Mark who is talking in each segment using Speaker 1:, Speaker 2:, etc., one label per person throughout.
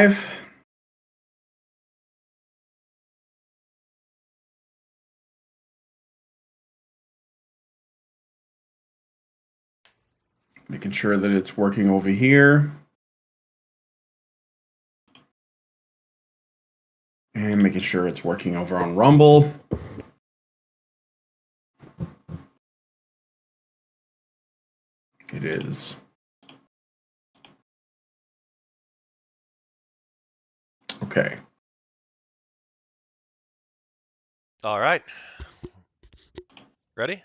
Speaker 1: live. Making sure that it's working over here. And making sure it's working over on Rumble. It is. Okay.
Speaker 2: All right. Ready?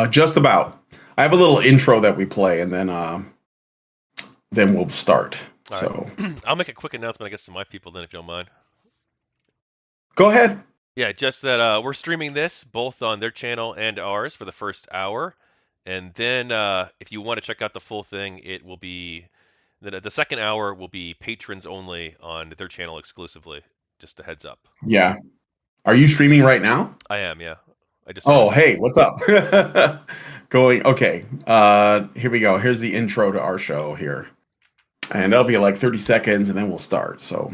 Speaker 1: Just about. I have a little intro that we play, and then we'll start.
Speaker 2: All
Speaker 1: so
Speaker 2: right. I'll make a quick announcement, I guess, to my people then, if you don't mind.
Speaker 1: Go ahead.
Speaker 2: Yeah, just that we're streaming this both on their channel and ours for the first hour, and then if you want to check out the full thing, it will be the second hour will be patrons only on their channel exclusively. Just a heads up.
Speaker 1: Yeah. Are you streaming right now?
Speaker 2: I am, yeah. I just
Speaker 1: Oh, hey, what's up? Okay. Here we go. Here's the intro to our show here. And that'll be like 30 seconds, and then we'll start. So.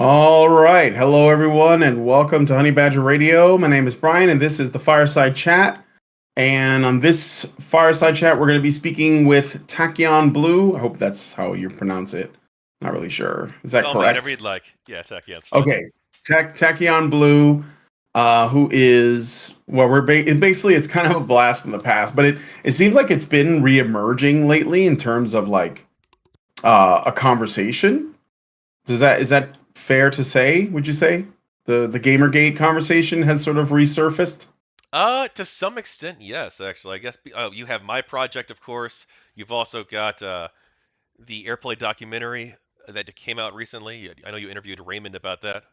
Speaker 1: All right. Hello, everyone, and welcome to Honey Badger Radio. My name is Brian, and this is the Fireside Chat. And on this Fireside Chat, we're going to be speaking with Tachyon Blue. I hope that's how you pronounce it. Not really sure. Is that correct?
Speaker 2: Whatever you'd like. Yeah, Tachyon.
Speaker 1: Okay. Tachyon Blue, who is, well, basically, it's kind of a blast from the past, but it seems like it's been re-emerging lately in terms of like a conversation. Is that fair to say? Would you say the GamerGate conversation has sort of resurfaced?
Speaker 2: To some extent, yes. Actually, I guess you have my project, of course. You've also got the Airplay documentary that came out recently. I know you interviewed Raymond about that.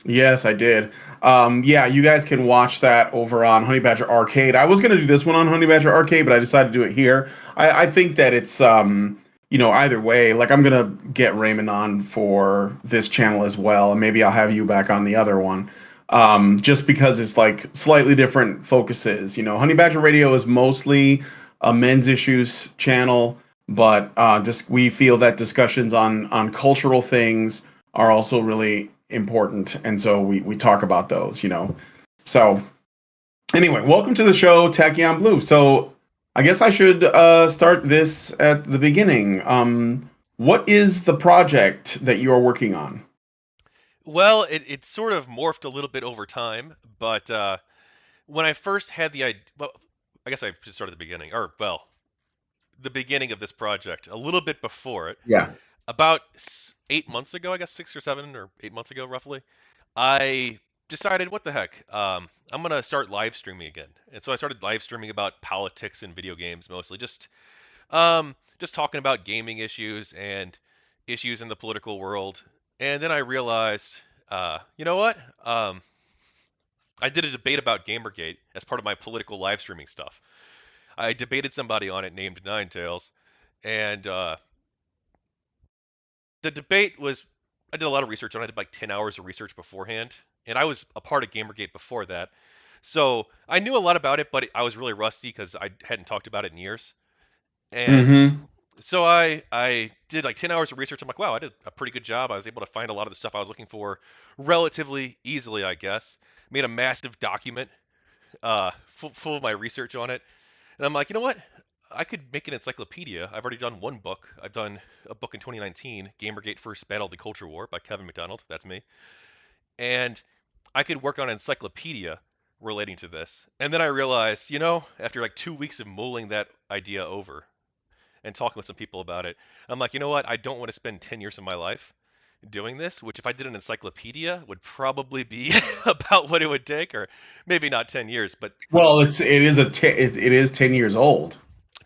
Speaker 1: Yes, I did. Yeah, you guys can watch that over on Honey Badger Arcade. I was going to do this one on Honey Badger Arcade, but I decided to do it here. I think that it's either way, like I'm gonna get Raymond on for this channel as well, and maybe I'll have you back on the other one, just because it's like slightly different focuses. Honey Badger Radio is mostly a men's issues channel, but we feel that discussions on cultural things are also really important, and so we talk about those. So anyway, welcome to the show, Tachyon Blue. So I guess I should start this at the beginning. What is the project that you are working on?
Speaker 2: Well, it sort of morphed a little bit over time, but when I first had the idea, well, I guess I should start at the beginning, the beginning of this project, a little bit before it.
Speaker 1: Yeah.
Speaker 2: About 8 months ago, I guess 6 or 7 or 8 months ago, roughly, I decided, what the heck, I'm gonna start live streaming again. And so I started live streaming about politics and video games, mostly just talking about gaming issues and issues in the political world. And then I realized, you know what? I did a debate about GamerGate as part of my political live streaming stuff. I debated somebody on it named Ninetails, and the debate was, I did a lot of research on it. I did like 10 hours of research beforehand, and I was a part of GamerGate before that. So I knew a lot about it, but I was really rusty because I hadn't talked about it in years. And so I did like 10 hours of research. I'm like, wow, I did a pretty good job. I was able to find a lot of the stuff I was looking for relatively easily, I guess. Made a massive document full of my research on it. And I'm like, you know what? I could make an encyclopedia. I've already done one book. I've done a book in 2019, Gamergate First Battle of the Culture War by Kevin McDonald. That's me. And I could work on an encyclopedia relating to this. And then I realized, after like 2 weeks of mulling that idea over and talking with some people about it, I'm like, you know what? I don't want to spend 10 years of my life doing this, which if I did an encyclopedia would probably be about what it would take, or maybe not 10 years, but
Speaker 1: well, it is 10 years old.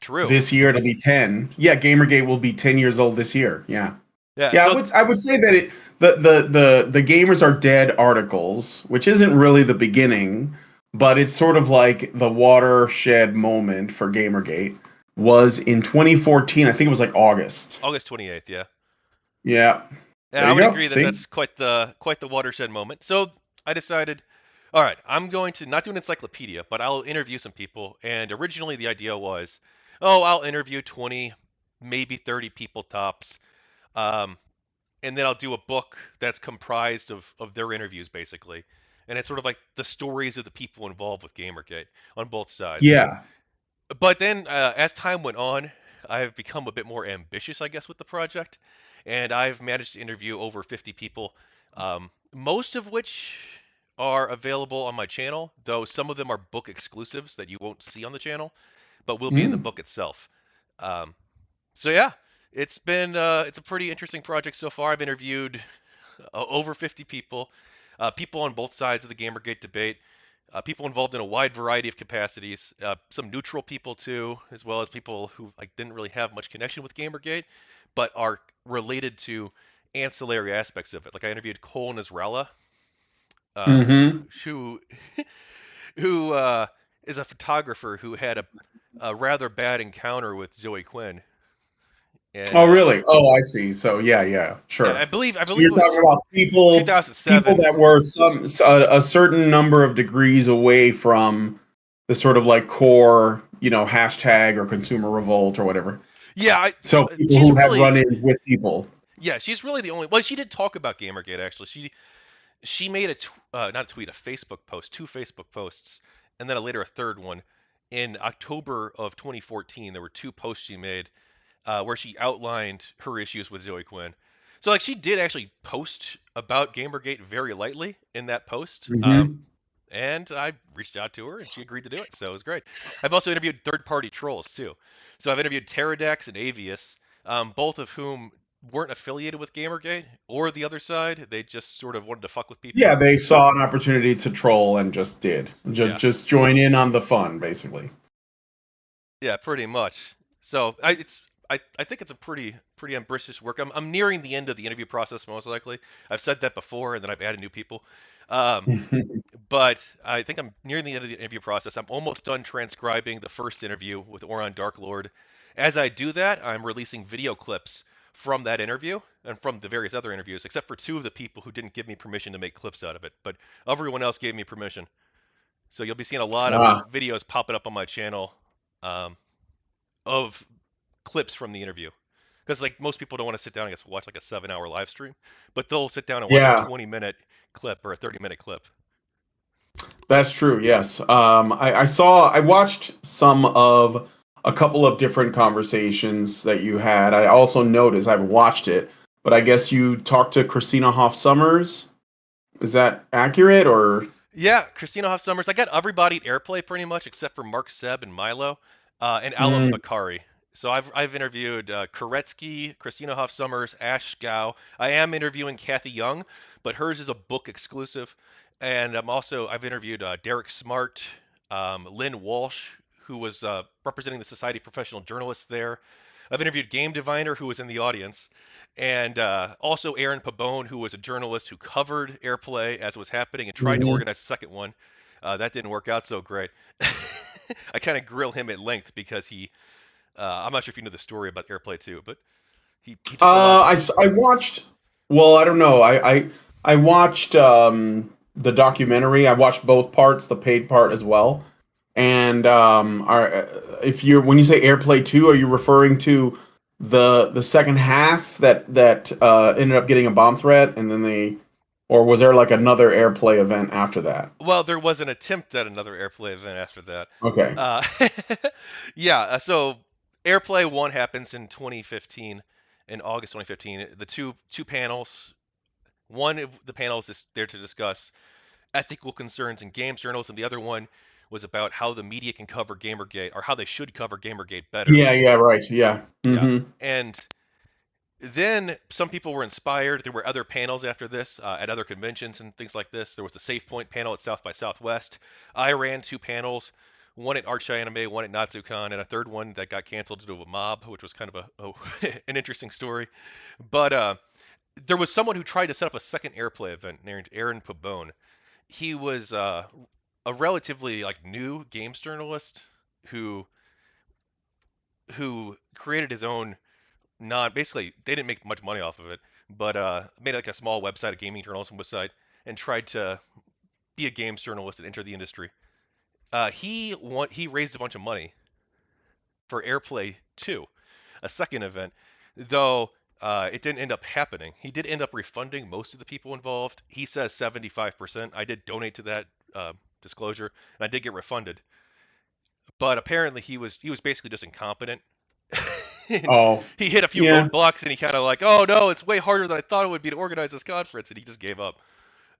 Speaker 2: True.
Speaker 1: This year it'll be 10. Yeah, GamerGate will be 10 years old this year. Yeah.
Speaker 2: Yeah.
Speaker 1: Yeah, so I would say that the gamers are dead articles, which isn't really the beginning, but it's sort of like the watershed moment for Gamergate was in 2014. I think it was like August.
Speaker 2: August 28th, yeah.
Speaker 1: Yeah,
Speaker 2: Yeah,
Speaker 1: there
Speaker 2: I
Speaker 1: you
Speaker 2: would
Speaker 1: go.
Speaker 2: agree that
Speaker 1: See?
Speaker 2: that's quite the watershed moment. So I decided, all right, I'm going to not do an encyclopedia, but I'll interview some people. And originally the idea was, oh, I'll interview 20, maybe 30 people tops, um, and then I'll do a book that's comprised of their interviews basically. And it's sort of like the stories of the people involved with Gamergate on both sides.
Speaker 1: Yeah.
Speaker 2: But then, as time went on, I've become a bit more ambitious, I guess, with the project, and I've managed to interview over 50 people, most of which are available on my channel, though some of them are book exclusives that you won't see on the channel, but will be in the
Speaker 1: Mm.
Speaker 2: book itself. Um, so yeah, it's a pretty interesting project so far. I've interviewed over 50 people, people on both sides of the Gamergate debate, people involved in a wide variety of capacities, some neutral people too, as well as people who like didn't really have much connection with Gamergate, but are related to ancillary aspects of it. Like I interviewed Cole Nasrallah, uh,
Speaker 1: Mm-hmm.
Speaker 2: who who is a photographer who had a rather bad encounter with Zoe Quinn, and
Speaker 1: Oh, really? Oh, I see. So, yeah, yeah,
Speaker 2: yeah,
Speaker 1: sure.
Speaker 2: I
Speaker 1: So
Speaker 2: believe
Speaker 1: you're
Speaker 2: it
Speaker 1: talking
Speaker 2: was
Speaker 1: about people
Speaker 2: 2007.
Speaker 1: that were a certain number of degrees away from the sort of like core, hashtag or consumer revolt or whatever.
Speaker 2: Yeah,
Speaker 1: So people
Speaker 2: she's
Speaker 1: who had
Speaker 2: really
Speaker 1: run-ins with people.
Speaker 2: yeah, she's really the only. Well, she did talk about Gamergate actually. She made not a tweet, a Facebook post, two Facebook posts, and then later a third one in October of 2014. There were two posts she made where she outlined her issues with Zoe Quinn. So like she did actually post about Gamergate very lightly in that post.
Speaker 1: Hmm.
Speaker 2: And I reached out to her and she agreed to do it. So it was great. I've also interviewed third-party trolls too. So I've interviewed Pterodax and Avius, both of whom weren't affiliated with Gamergate or the other side. They just sort of wanted to fuck with people.
Speaker 1: Yeah, they saw an opportunity to troll and just did. Just
Speaker 2: Yeah,
Speaker 1: just join in on the fun, basically.
Speaker 2: yeah, pretty much. So I think it's a pretty ambitious work. I'm nearing the end of the interview process most likely. I've said that before, and then I've added new people. Um, but I think I'm nearing the end of the interview process. I'm almost done transcribing the first interview with Oron Darklord. As I do that, I'm releasing video clips from that interview and from the various other interviews, except for two of the people who didn't give me permission to make clips out of it. But everyone else gave me permission. So you'll be seeing a lot of
Speaker 1: Ah,
Speaker 2: videos popping up on my channel um, of clips from the interview. Because like most people don't want to sit down and just watch like a 7 hour live stream, but they'll sit down and watch a
Speaker 1: yeah.
Speaker 2: 20-minute clip or a 30-minute clip.
Speaker 1: That's true. Yes. I watched some of a couple of different conversations that you had. I also noticed I've watched it, but I guess you talked to Christina Hoff Sommers. Is that accurate or?
Speaker 2: Yeah, Christina Hoff Summers. I got everybody at Airplay pretty much except for Mark Seb and Milo, and Alan
Speaker 1: Mm,
Speaker 2: Bakari. So I've interviewed Koretsky, Christina Hoff Summers, Ash Scow. I am interviewing Kathy Young, but hers is a book exclusive. And I've interviewed Derek Smart, Lynn Walsh, who was representing the Society of Professional Journalists there. I've interviewed Game Diviner, who was in the audience, and also Aaron Pabone, who was a journalist who covered Airplay as it was happening and tried to
Speaker 1: mhm.
Speaker 2: organize the second one. That didn't work out so great. I kind of grill him at length because I'm not sure if you know the story about Airplay 2, but he took a lot of.
Speaker 1: I watched. Well, I don't know. I watched the documentary. I watched both parts, the paid part as well. And if you're when you say AirPlay 2, are you referring to the second half that ended up getting a bomb threat, and then or was there like another AirPlay event after that?
Speaker 2: Well, there was an attempt at another Airplay event after that.
Speaker 1: Okay.
Speaker 2: Uh, yeah, so Airplay 1 happens in 2015, in August 2015. The two panels. One of the panels is there to discuss ethical concerns in games journalism. The other one was about how the media can cover Gamergate, or how they should cover Gamergate better.
Speaker 1: Yeah, yeah, right. Yeah.
Speaker 2: Yeah.
Speaker 1: Hmm.
Speaker 2: And then some people were inspired. There were other panels after this at other conventions and things like this. There was the Safe Point panel at South by Southwest. I ran two panels, one at Arch Anime, one at NatsuCon, and a third one that got canceled due to a mob, which was kind of an interesting story. But there was someone who tried to set up a second airplay event named Aaron Pabone. He was a relatively like new games journalist who created his own non basically they didn't make much money off of it, but made like a small website, a gaming journalism website, and tried to be a games journalist and enter the industry. He raised a bunch of money for Airplay 2, a second event, though it didn't end up happening. He did end up refunding most of the people involved. He says 75%. I did donate to that disclosure, and I did get refunded. But apparently he was basically just incompetent. And
Speaker 1: Oh,
Speaker 2: he hit a few
Speaker 1: yeah.
Speaker 2: roadblocks, and he kind of like, oh no, it's way harder than I thought it would be to organize this conference, and he just gave up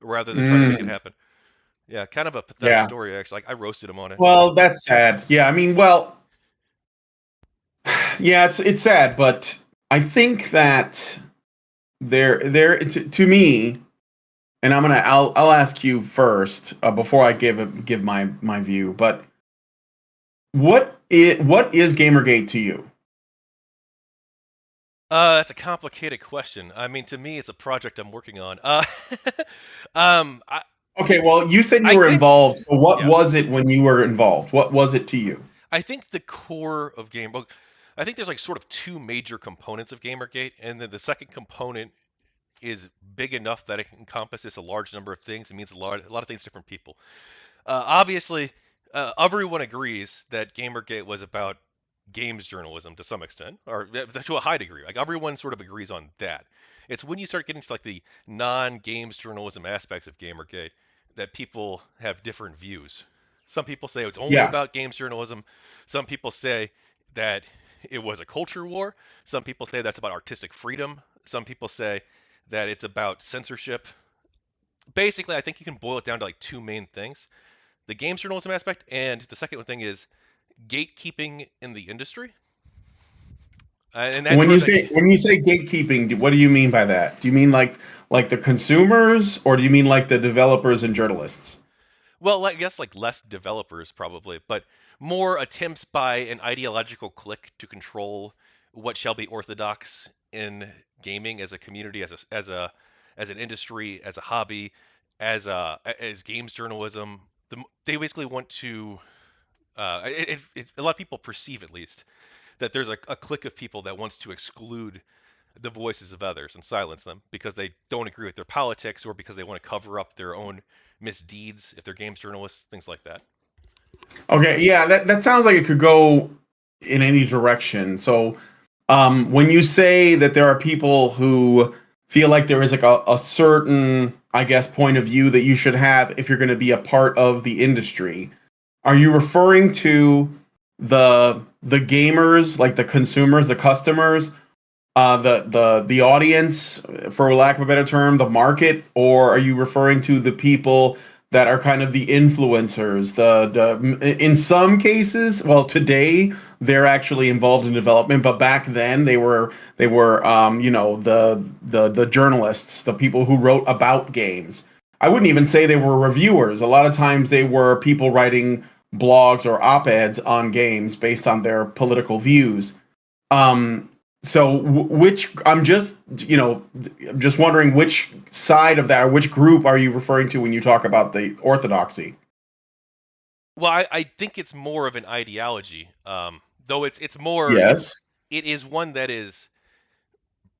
Speaker 2: rather than trying to make it
Speaker 1: Mm,
Speaker 2: happen. Yeah, kind of a pathetic
Speaker 1: yeah.
Speaker 2: story actually. Like I roasted him on it.
Speaker 1: Well, that's sad. Yeah, I mean, well, yeah, it's sad, but I think that there to me, and I'll ask you first before I give my view. But what is Gamergate to you?
Speaker 2: That's a complicated question. I mean, to me, it's a project I'm working on. I
Speaker 1: Okay, well, you said you
Speaker 2: I
Speaker 1: were
Speaker 2: think
Speaker 1: involved. So what
Speaker 2: yeah,
Speaker 1: was it when you were involved? What was it to you?
Speaker 2: I think the core of I think there's like sort of two major components of GamerGate, and then the second component is big enough that it encompasses a large number of things. It means a lot of things to different people. Obviously, everyone agrees that GamerGate was about games journalism to some extent, or to a high degree. Like everyone sort of agrees on that. It's when you start getting to like the non-games journalism aspects of GamerGate that people have different views. Some people say it's only
Speaker 1: Yeah.
Speaker 2: about games journalism. Some people say that it was a culture war. Some people say that's about artistic freedom. Some people say that it's about censorship. Basically, I think you can boil it down to like two main things: the games journalism aspect, and the second thing is gatekeeping in the industry. And that's where the
Speaker 1: When you say gatekeeping, what do you mean by that? Do you mean like the consumers, or do you mean like the developers and journalists?
Speaker 2: well, I guess like less developers probably, but more attempts by an ideological clique to control what shall be orthodox in gaming as a community, as an industry, as a hobby, as games journalism. They basically want to. A lot of people perceive, at least, that there's a clique of people that wants to exclude the voices of others and silence them because they don't agree with their politics or because they want to cover up their own misdeeds if they're games journalists, things like that.
Speaker 1: Okay, yeah, that sounds like it could go in any direction. So, when you say that there are people who feel like there is like a certain, I guess, point of view that you should have if you're going to be a part of the industry, are you referring to the gamers, like the consumers, the customers, the audience, for lack of a better term, the market, or are you referring to the people that are kind of the influencers? The in some cases, well, today they're actually involved in development, but back then they were the journalists, the people who wrote about games. I wouldn't even say they were reviewers. A lot of times they were people writing blogs or op-eds on games based on their political views. Um, so which I'm just just wondering which side of that or which group are you referring to when you talk about the orthodoxy?
Speaker 2: Well, I think it's more of an ideology, though it's more
Speaker 1: Yes.
Speaker 2: it is one that is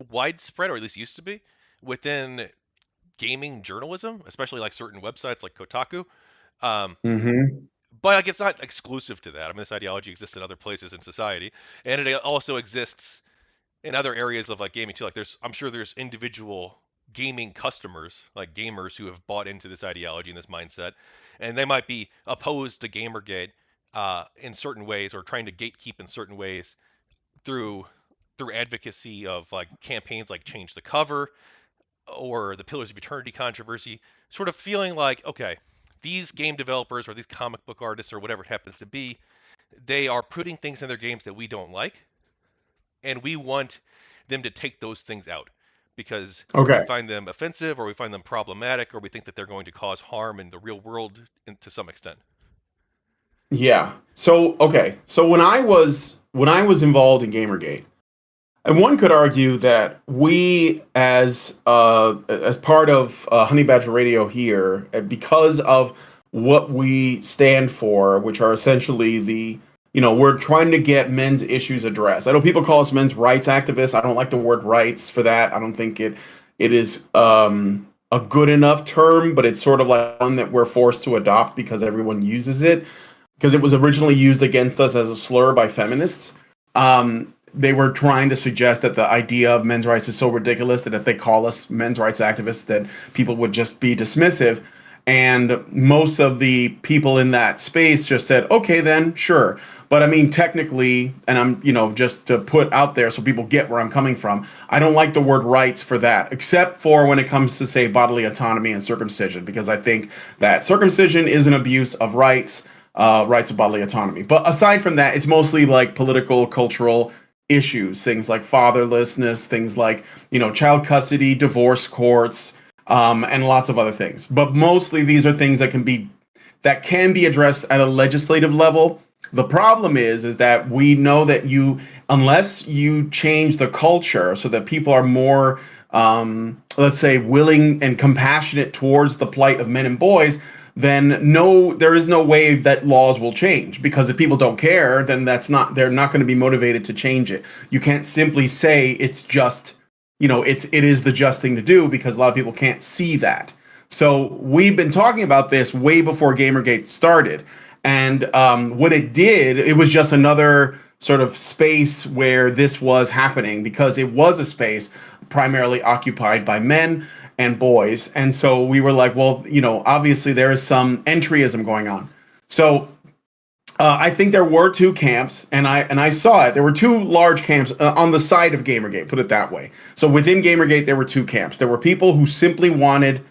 Speaker 2: widespread, or at least used to be, within gaming journalism, especially like certain websites like Kotaku. Um,
Speaker 1: Mm-hmm.
Speaker 2: but like it's not exclusive to that. I mean, this ideology exists in other places in society, and it also exists in other areas of like gaming too. Like I'm sure there's individual gaming customers, like gamers who have bought into this ideology and this mindset, and they might be opposed to GamerGate in certain ways or trying to gatekeep in certain ways through advocacy of like campaigns like change the cover or the Pillars of Eternity controversy, sort of feeling like, okay, these game developers or these comic book artists or whatever it happens to be, they are putting things in their games that we don't like, and we want them to take those things out because we
Speaker 1: Okay.
Speaker 2: find them offensive or we find them problematic or we think that they're going to cause harm in the real world to some extent.
Speaker 1: Yeah. So okay. So when I was involved in Gamergate, And one could argue that we, as part of Honey Badger Radio here, because of what we stand for, which are essentially we're trying to get men's issues addressed. I know people call us men's rights activists. I don't like the word rights for that. I don't think it is a good enough term, but it's sort of like one that we're forced to adopt because everyone uses it, because it was originally used against us as a slur by feminists. They were trying to suggest that the idea of men's rights is so ridiculous that if they call us men's rights activists, that people would just be dismissive. And most of the people in that space just said, okay, then sure. But I mean, technically, and I'm, just to put out there so people get where I'm coming from, I don't like the word rights for that, except for when it comes to, say, bodily autonomy and circumcision, because I think that circumcision is an abuse of rights, rights of bodily autonomy. But aside from that, it's mostly like political, cultural issues, things like fatherlessness, things like, child custody, divorce courts, and lots of other things. But mostly these are things that can be addressed at a legislative level. The problem is that we know that unless you change the culture so that people are more, let's say, willing and compassionate towards the plight of men and boys, then there is no way that laws will change, because if people don't care, then they're not going to be motivated to change it. You can't simply say it's just, it is the just thing to do, because a lot of people can't see that. So we've been talking about this way before GamerGate started. And when it did, it was just another sort of space where this was happening, because it was a space primarily occupied by men and boys. And so we were like, well, obviously there is some entryism going on. So I think there were two camps, and I saw it. There were two large camps on the side of GamerGate, put it that way. So within GamerGate, there were two camps. There were people who simply wanted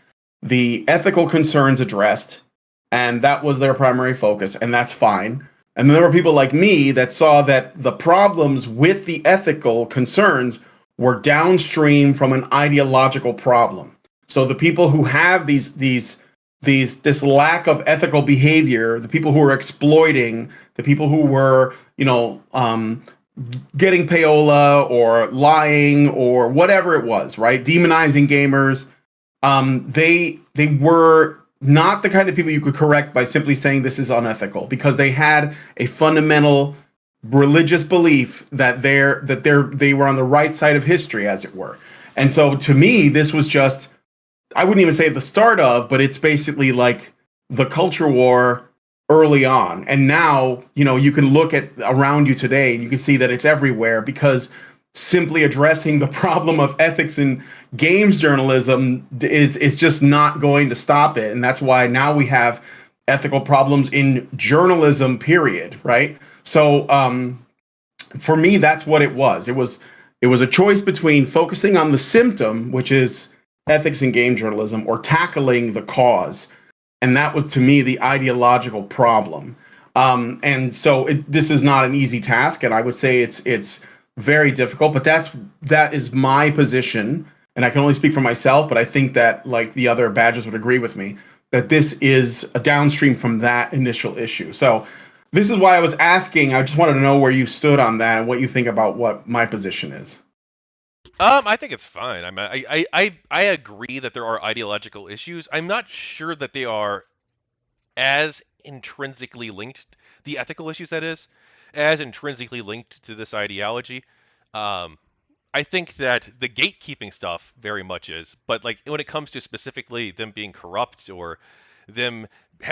Speaker 1: the ethical concerns addressed, and that was their primary focus, and that's fine. And then there were people like me that saw that the problems with the ethical concerns were downstream from an ideological problem. So the people who have this lack of ethical behavior, the people who are exploiting, the people who were, getting payola or lying or whatever it was, right? Demonizing gamers. They were not the kind of people you could correct by simply saying this is unethical, because they had a fundamental religious belief that they were on the right side of history, as it were. And so to me, this was just, I wouldn't even say the start of, but it's basically like the culture war early on. And now, you can look at around you today and you can see that it's everywhere, because simply addressing the problem of ethics in games journalism is just not going to stop it. And that's why now we have ethical problems in journalism, period, right? So for me, that's what it was. It was a choice between focusing on the symptom, which is ethics in game journalism, or tackling the cause. And that was, to me, the ideological problem. And so this is not an easy task, and I would say it's very difficult, but that is my position, and I can only speak for myself, but I think that, like, the other badges would agree with me, that this is a downstream from that initial issue. So this is why I was asking. I just wanted to know where you stood on that and what you think about what my position is.
Speaker 2: I think it's fine. I agree that there are ideological issues. I'm not sure that they are as intrinsically linked, the ethical issues that is, as intrinsically linked to this ideology. I think that the gatekeeping stuff very much is, but like when it comes to specifically them being corrupt, or them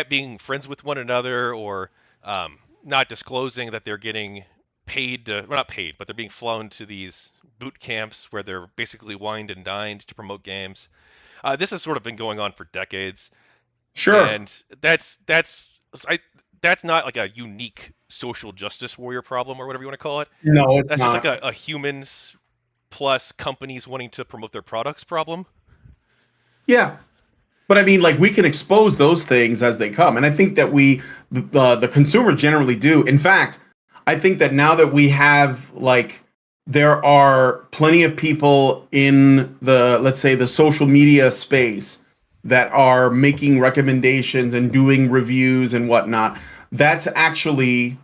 Speaker 2: being friends with one another, or not disclosing that they're getting paid to, well, not paid, but they're being flown to these boot camps where they're basically wined and dined to promote games. This has sort of been going on for decades.
Speaker 1: Sure.
Speaker 2: And that's not like a unique social justice warrior problem, or whatever you want to call it.
Speaker 1: No, it's
Speaker 2: That's just
Speaker 1: not.
Speaker 2: like a humans plus companies wanting to promote their products problem.
Speaker 1: Yeah. But I mean, like, we can expose those things as they come. And I think that the consumers generally do. In fact, I think that now that we have, like, there are plenty of people in let's say, the social media space that are making recommendations and doing reviews and whatnot. That's actually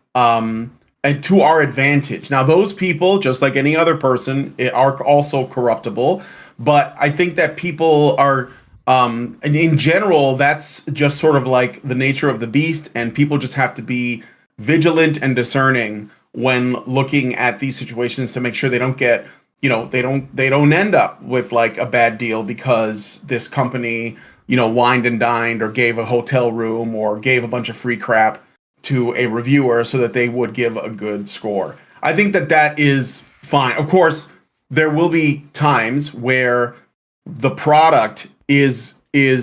Speaker 1: and to our advantage. Now, those people, just like any other person, are also corruptible. But I think that people are, and in general, that's just sort of like the nature of the beast, and people just have to be vigilant and discerning when looking at these situations to make sure they don't get, they don't end up with like a bad deal because this company, wined and dined or gave a hotel room or gave a bunch of free crap to a reviewer so that they would give a good score. I think that that is fine. Of course, there will be times where the product is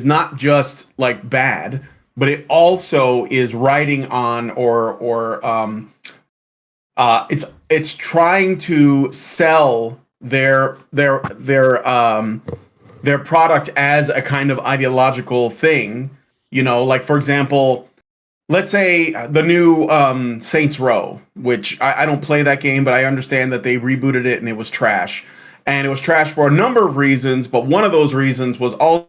Speaker 1: not just like bad, but it also is riding on it's trying to sell their product as a kind of ideological thing. Like for example, let's say the new Saints Row, which I don't play that game, but I understand that they rebooted it and it was trash. And it was trash for a number of reasons, but one of those reasons was also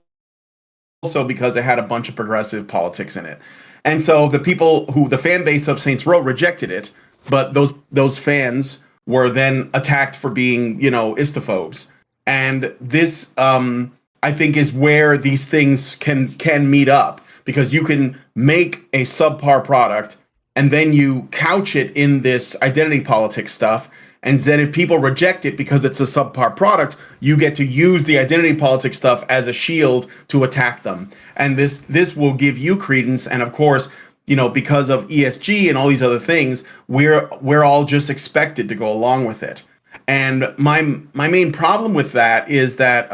Speaker 1: because it had a bunch of progressive politics in it. And so the fan base of Saints Row rejected it, but those fans were then attacked for being, istophobes. And this, I think, is where these things can meet up because you can make a subpar product and then you couch it in this identity politics stuff. And then if people reject it because it's a subpar product, you get to use the identity politics stuff as a shield to attack them. And this will give you credence. And of course, because of ESG and all these other things, we're all just expected to go along with it. And my main problem with that is that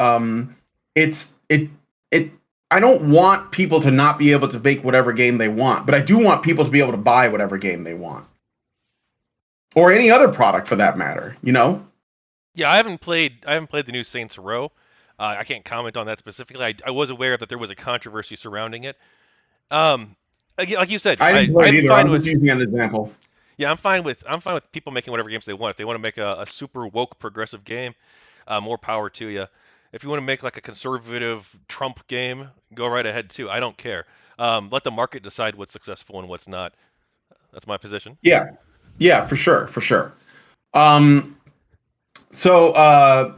Speaker 1: it's it it I don't want people to not be able to make whatever game they want, but I do want people to be able to buy whatever game they want. Or any other product for that matter.
Speaker 2: Yeah, I haven't played the new Saints Row. I can't comment on that specifically. I was aware that there was a controversy surrounding it. Like you said,
Speaker 1: I didn't play it
Speaker 2: I'm
Speaker 1: either.
Speaker 2: fine
Speaker 1: I'm just
Speaker 2: with.
Speaker 1: using an example.
Speaker 2: Yeah, I'm fine with people making whatever games they want. If they want to make a super woke progressive game, more power to you. If you want to make like a conservative Trump game, go right ahead too. I don't care. Let the market decide what's successful and what's not. That's my position.
Speaker 1: Yeah. Yeah, for sure, for sure. Um so I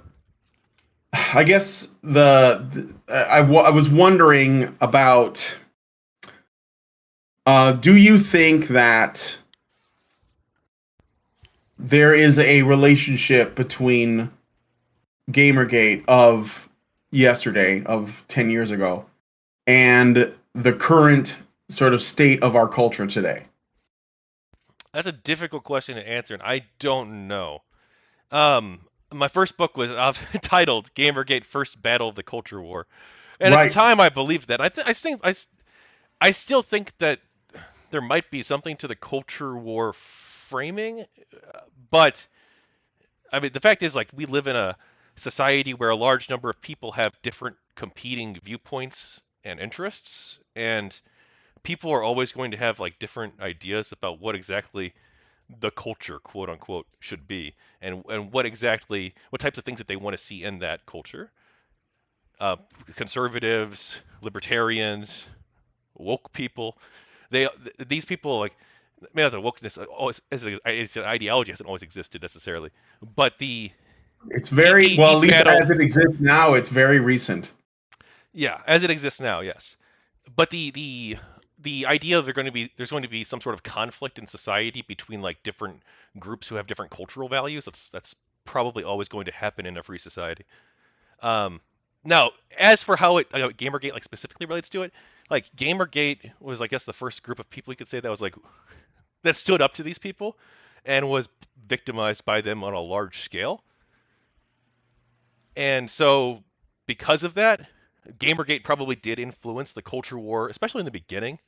Speaker 1: guess I was wondering about do you think that there is a relationship between Gamergate of yesterday, of 10 years ago, and the current sort of state of our culture today?
Speaker 2: That's a difficult question to answer, and I don't know. Um, my first book was titled "Gamergate: First Battle of the Culture War," and at the
Speaker 1: Right.
Speaker 2: time I believed that. I still think that there might be something to the culture war framing, but I mean the fact is like we live in a society where a large number of people have different competing viewpoints and interests, and people are always going to have like different ideas about what exactly the culture, quote unquote, should be, and what types of things that they want to see in that culture. Uh, Conservatives, libertarians, woke people, they these people like maybe not the wokeness always as an ideology hasn't always existed necessarily, but
Speaker 1: It's
Speaker 2: the
Speaker 1: very
Speaker 2: the
Speaker 1: well,
Speaker 2: the
Speaker 1: at least
Speaker 2: battle,
Speaker 1: as it exists now, it's very recent.
Speaker 2: yeah, as it exists now, yes. But the idea of there's going to be some sort of conflict in society between like different groups who have different cultural values. That's probably always going to happen in a free society. Um, Now, as for how Gamergate like specifically relates to it, like Gamergate was I guess the first group of people you could say that was like that stood up to these people and was victimized by them on a large scale. And so because of that, Gamergate probably did influence the culture war, especially in the beginning,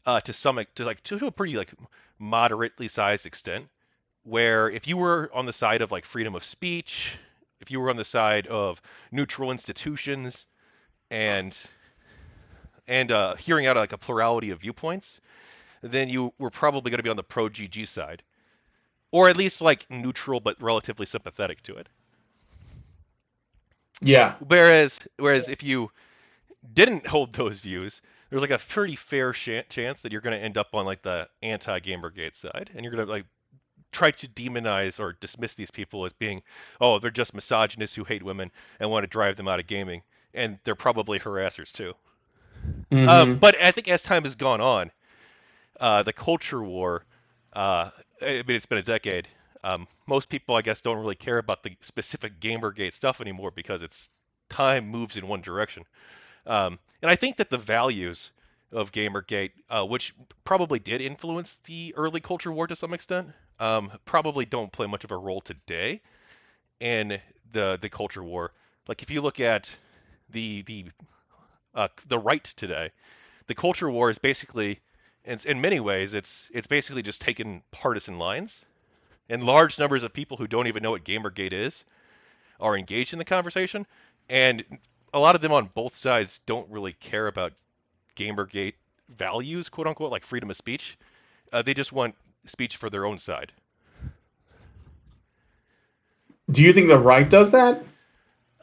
Speaker 2: to a pretty like moderately sized extent, where if you were on the side of like freedom of speech, if you were on the side of neutral institutions and hearing out like a plurality of viewpoints, then you were probably going to be on the pro GG side, or at least like neutral but relatively sympathetic to it.
Speaker 1: Yeah.
Speaker 2: Whereas if you didn't hold those views, there's like a pretty fair chance that you're going to end up on like the anti-Gamergate side, and you're going to like try to demonize or dismiss these people as being, oh, they're just misogynists who hate women and want to drive them out of gaming, and they're probably harassers too.
Speaker 1: Mm-hmm.
Speaker 2: But I think as time has gone on, the culture war, I mean, it's been a decade. Most people, I guess, don't really care about the specific GamerGate stuff anymore because it's time moves in one direction. And I think that the values of GamerGate, which probably did influence the early culture war to some extent, probably don't play much of a role today in the culture war. Like if you look at the right today, the culture war is basically, in many ways, it's basically just taken partisan lines, and large numbers of people who don't even know what GamerGate is are engaged in the conversation, and a lot of them on both sides don't really care about GamerGate values, quote unquote, like freedom of speech. They just want speech for their own side.
Speaker 1: Do you think the right does that?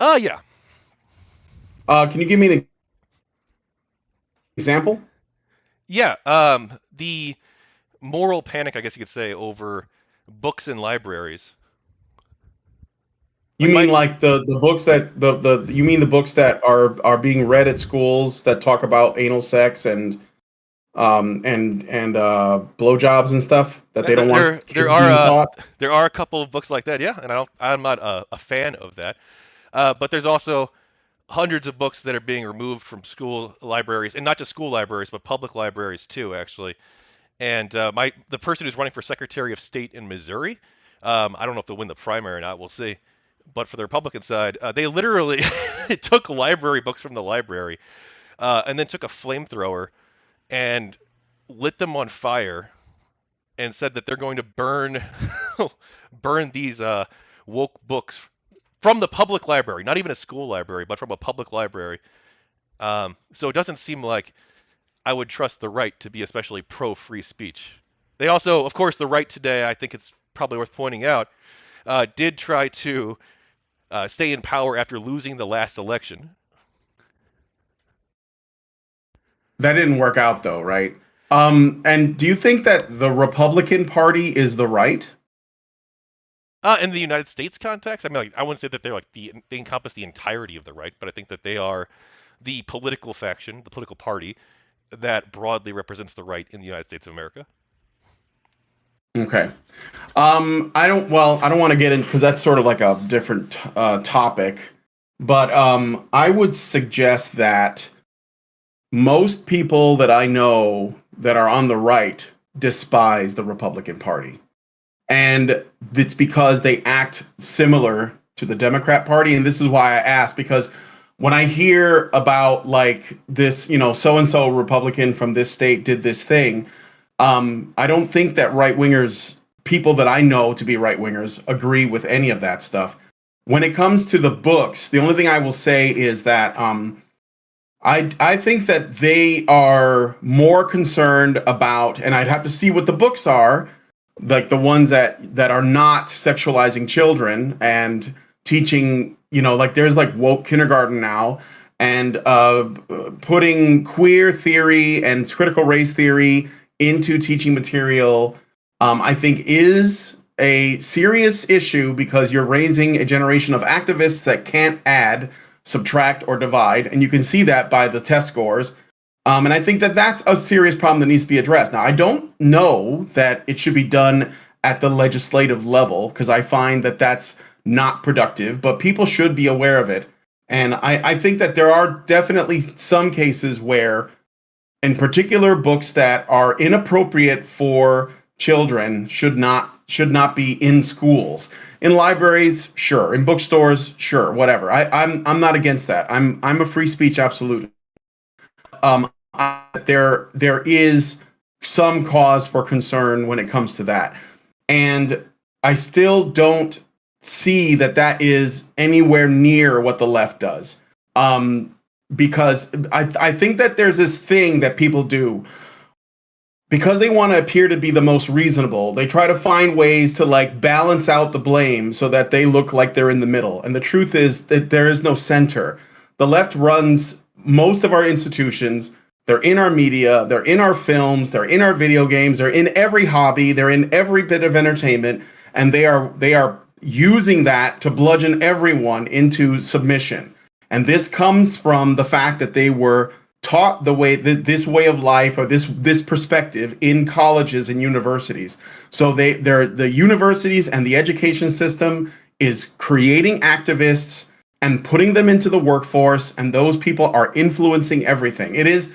Speaker 2: Yeah.
Speaker 1: Can you give me an example?
Speaker 2: Yeah. The moral panic, I guess you could say, over books and libraries.
Speaker 1: You
Speaker 2: Like
Speaker 1: mean
Speaker 2: my
Speaker 1: like the books that the you mean the books that are being read at schools that talk about anal sex and blowjobs and stuff that they don't want
Speaker 2: there
Speaker 1: kids
Speaker 2: are
Speaker 1: being taught?
Speaker 2: there are a couple of books like that, yeah, and I'm not a fan of that. But there's also hundreds of books that are being removed from school libraries, and not just school libraries, but public libraries too, actually. And the person who's running for Secretary of State in Missouri, I don't know if they'll win the primary or not. We'll see. But for the Republican side, they literally took library books from the library, and then took a flamethrower and lit them on fire, and said that they're going to burn burn these woke books from the public library, not even a school library, but from a public library. So it doesn't seem like I would trust the right to be especially pro free speech. They also, of course, the right today, I think it's probably worth pointing out, did try to stay in power after losing the last election.
Speaker 1: That didn't work out though, right? And do you think that the Republican Party is the right?
Speaker 2: In the United States context, I mean, like, I wouldn't say that they're like they encompass the entirety of the right, but I think that they are the political faction, the political party that broadly represents the right in the United States of America.
Speaker 1: Okay. I don't want to get in because that's sort of like a different topic, but I would suggest that most people that I know that are on the right despise the Republican Party. And it's because they act similar to the Democrat Party. And this is why I asked, because when I hear about like this, so and so Republican from this state did this thing, I don't think that right wingers, people that I know to be right wingers, agree with any of that stuff. When it comes to the books, the only thing I will say is that I think that they are more concerned about, and I'd have to see what the books are, like the ones that are not sexualizing children and teaching, like there's like woke kindergarten now, and putting queer theory and critical race theory into teaching material, I think is a serious issue because you're raising a generation of activists that can't add, subtract, or divide, and you can see that by the test scores. And I think that that's a serious problem that needs to be addressed. Now, I don't know that it should be done at the legislative level because I find that that's not productive, but people should be aware of it. And I think that there are definitely some cases where, in particular, books that are inappropriate for children should not be in schools. In libraries, sure. In bookstores, sure. Whatever. I'm not against that. I'm a free speech absolute. There is some cause for concern when it comes to that, and I still don't see that is anywhere near what the left does. Because I think that there's this thing that people do because they want to appear to be the most reasonable. They try to find ways to like balance out the blame so that they look like they're in the middle. And the truth is that there is no center. The left runs most of our institutions. they're in our media, they're in our films, they're in our video games, they're in every hobby, they're in every bit of entertainment, and they are using that to bludgeon everyone into submission. And this comes from the fact that they were taught this way of life, or this perspective in colleges and universities. So the universities and the education system is creating activists and putting them into the workforce, and those people are influencing everything. It is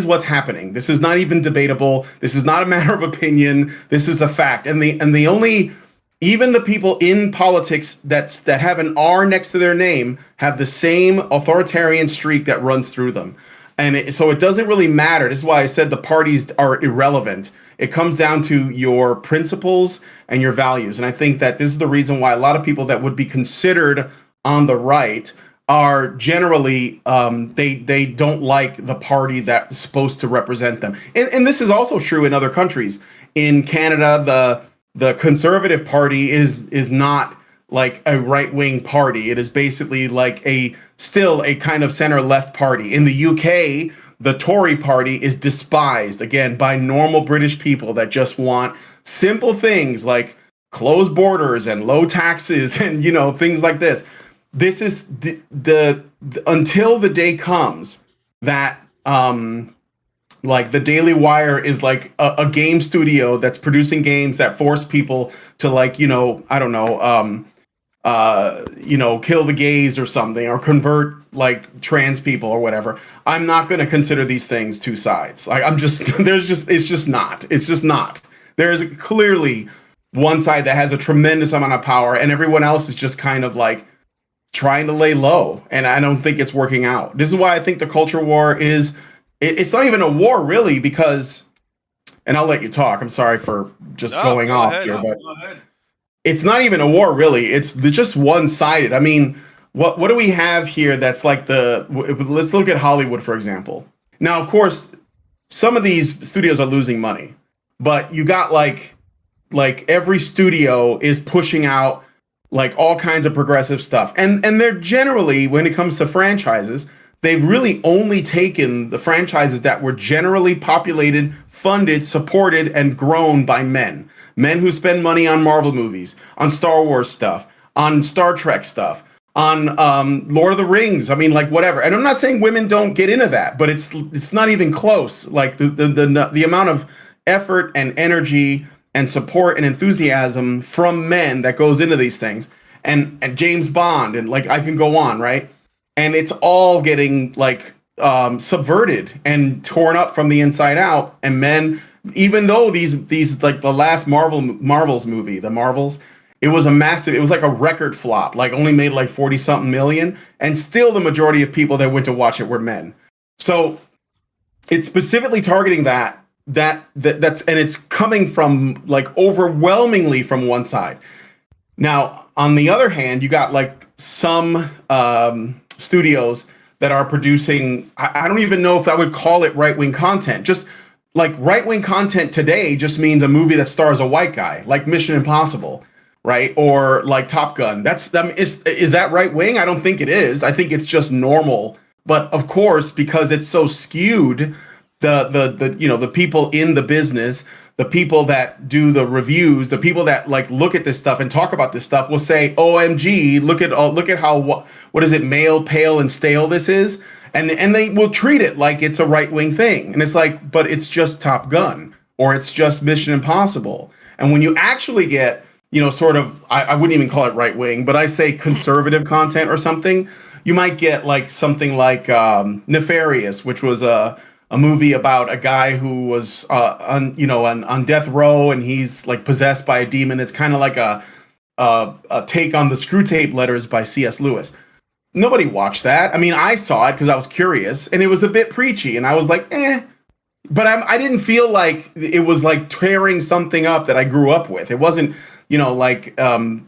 Speaker 1: what's happening. This is not even debatable. This is not a matter of opinion. This is a fact. And the only, even the people in politics that have an R next to their name have the same authoritarian streak that runs through them. And so it doesn't really matter. This is why I said the parties are irrelevant. It comes down to your principles and your values. And I think that this is the reason why a lot of people that would be considered on the right are generally, they don't like the party that's supposed to represent them. And this is also true in other countries. In Canada, the Conservative Party is not like a right-wing party. It is basically like still a kind of center-left party. In the UK, the Tory party is despised, again, by normal British people that just want simple things like closed borders and low taxes and, things like this. This is the until the day comes that like the Daily Wire is like a game studio that's producing games that force people to, like, I don't know, kill the gays or something, or convert like trans people or whatever. I'm not going to consider these things two sides. Like, it's just not. There is clearly one side that has a tremendous amount of power, and everyone else is just kind of like trying to lay low. And I don't think it's working out. This is why I think the culture war it's not even a war really, because, and I'll let you talk. I'm sorry for just going off here, but it's not even a war really. It's just one-sided. I mean, what do we have here that's like let's look at Hollywood, for example. Now, of course, some of these studios are losing money, but you got like every studio is pushing out like all kinds of progressive stuff. And they're generally, when it comes to franchises, they've really only taken the franchises that were generally populated, funded, supported, and grown by men. Men who spend money on Marvel movies, on Star Wars stuff, on Star Trek stuff, on Lord of the Rings. I mean, like, whatever. And I'm not saying women don't get into that, but it's not even close. Like the amount of effort and energy and support and enthusiasm from men that goes into these things, and James Bond, and like I can go on, right? And it's all getting like subverted and torn up from the inside out. And men, even though these like the last Marvels movie, the Marvels, it was like a record flop, like only made like 40 something million, and still the majority of people that went to watch it were men. So it's specifically targeting that's and it's coming from like overwhelmingly from one side. Now, on the other hand, you got like some studios that are producing, I don't even know if I would call it right-wing content. Just like right-wing content today just means a movie that stars a white guy, like Mission Impossible, right? Or like Top Gun. Is that right-wing? I don't think it is. I think it's just normal. But of course, because it's so skewed, the people in the business, the people that do the reviews, the people that like look at this stuff and talk about this stuff will say, "OMG, look at how what is it, male, pale, and stale this is," and they will treat it like it's a right-wing thing, and it's like, but it's just Top Gun, or it's just Mission Impossible. And when you actually get, sort of, I wouldn't even call it right-wing, but I say conservative content or something, you might get like something like Nefarious, which was a movie about a guy who was on death row, and he's like possessed by a demon. It's kind of like a take on the Screw Tape Letters by C.S. Lewis. Nobody watched that. I mean, I saw it because I was curious, and it was a bit preachy, and I was like, but I didn't feel like it was like tearing something up that I grew up with. It wasn't, like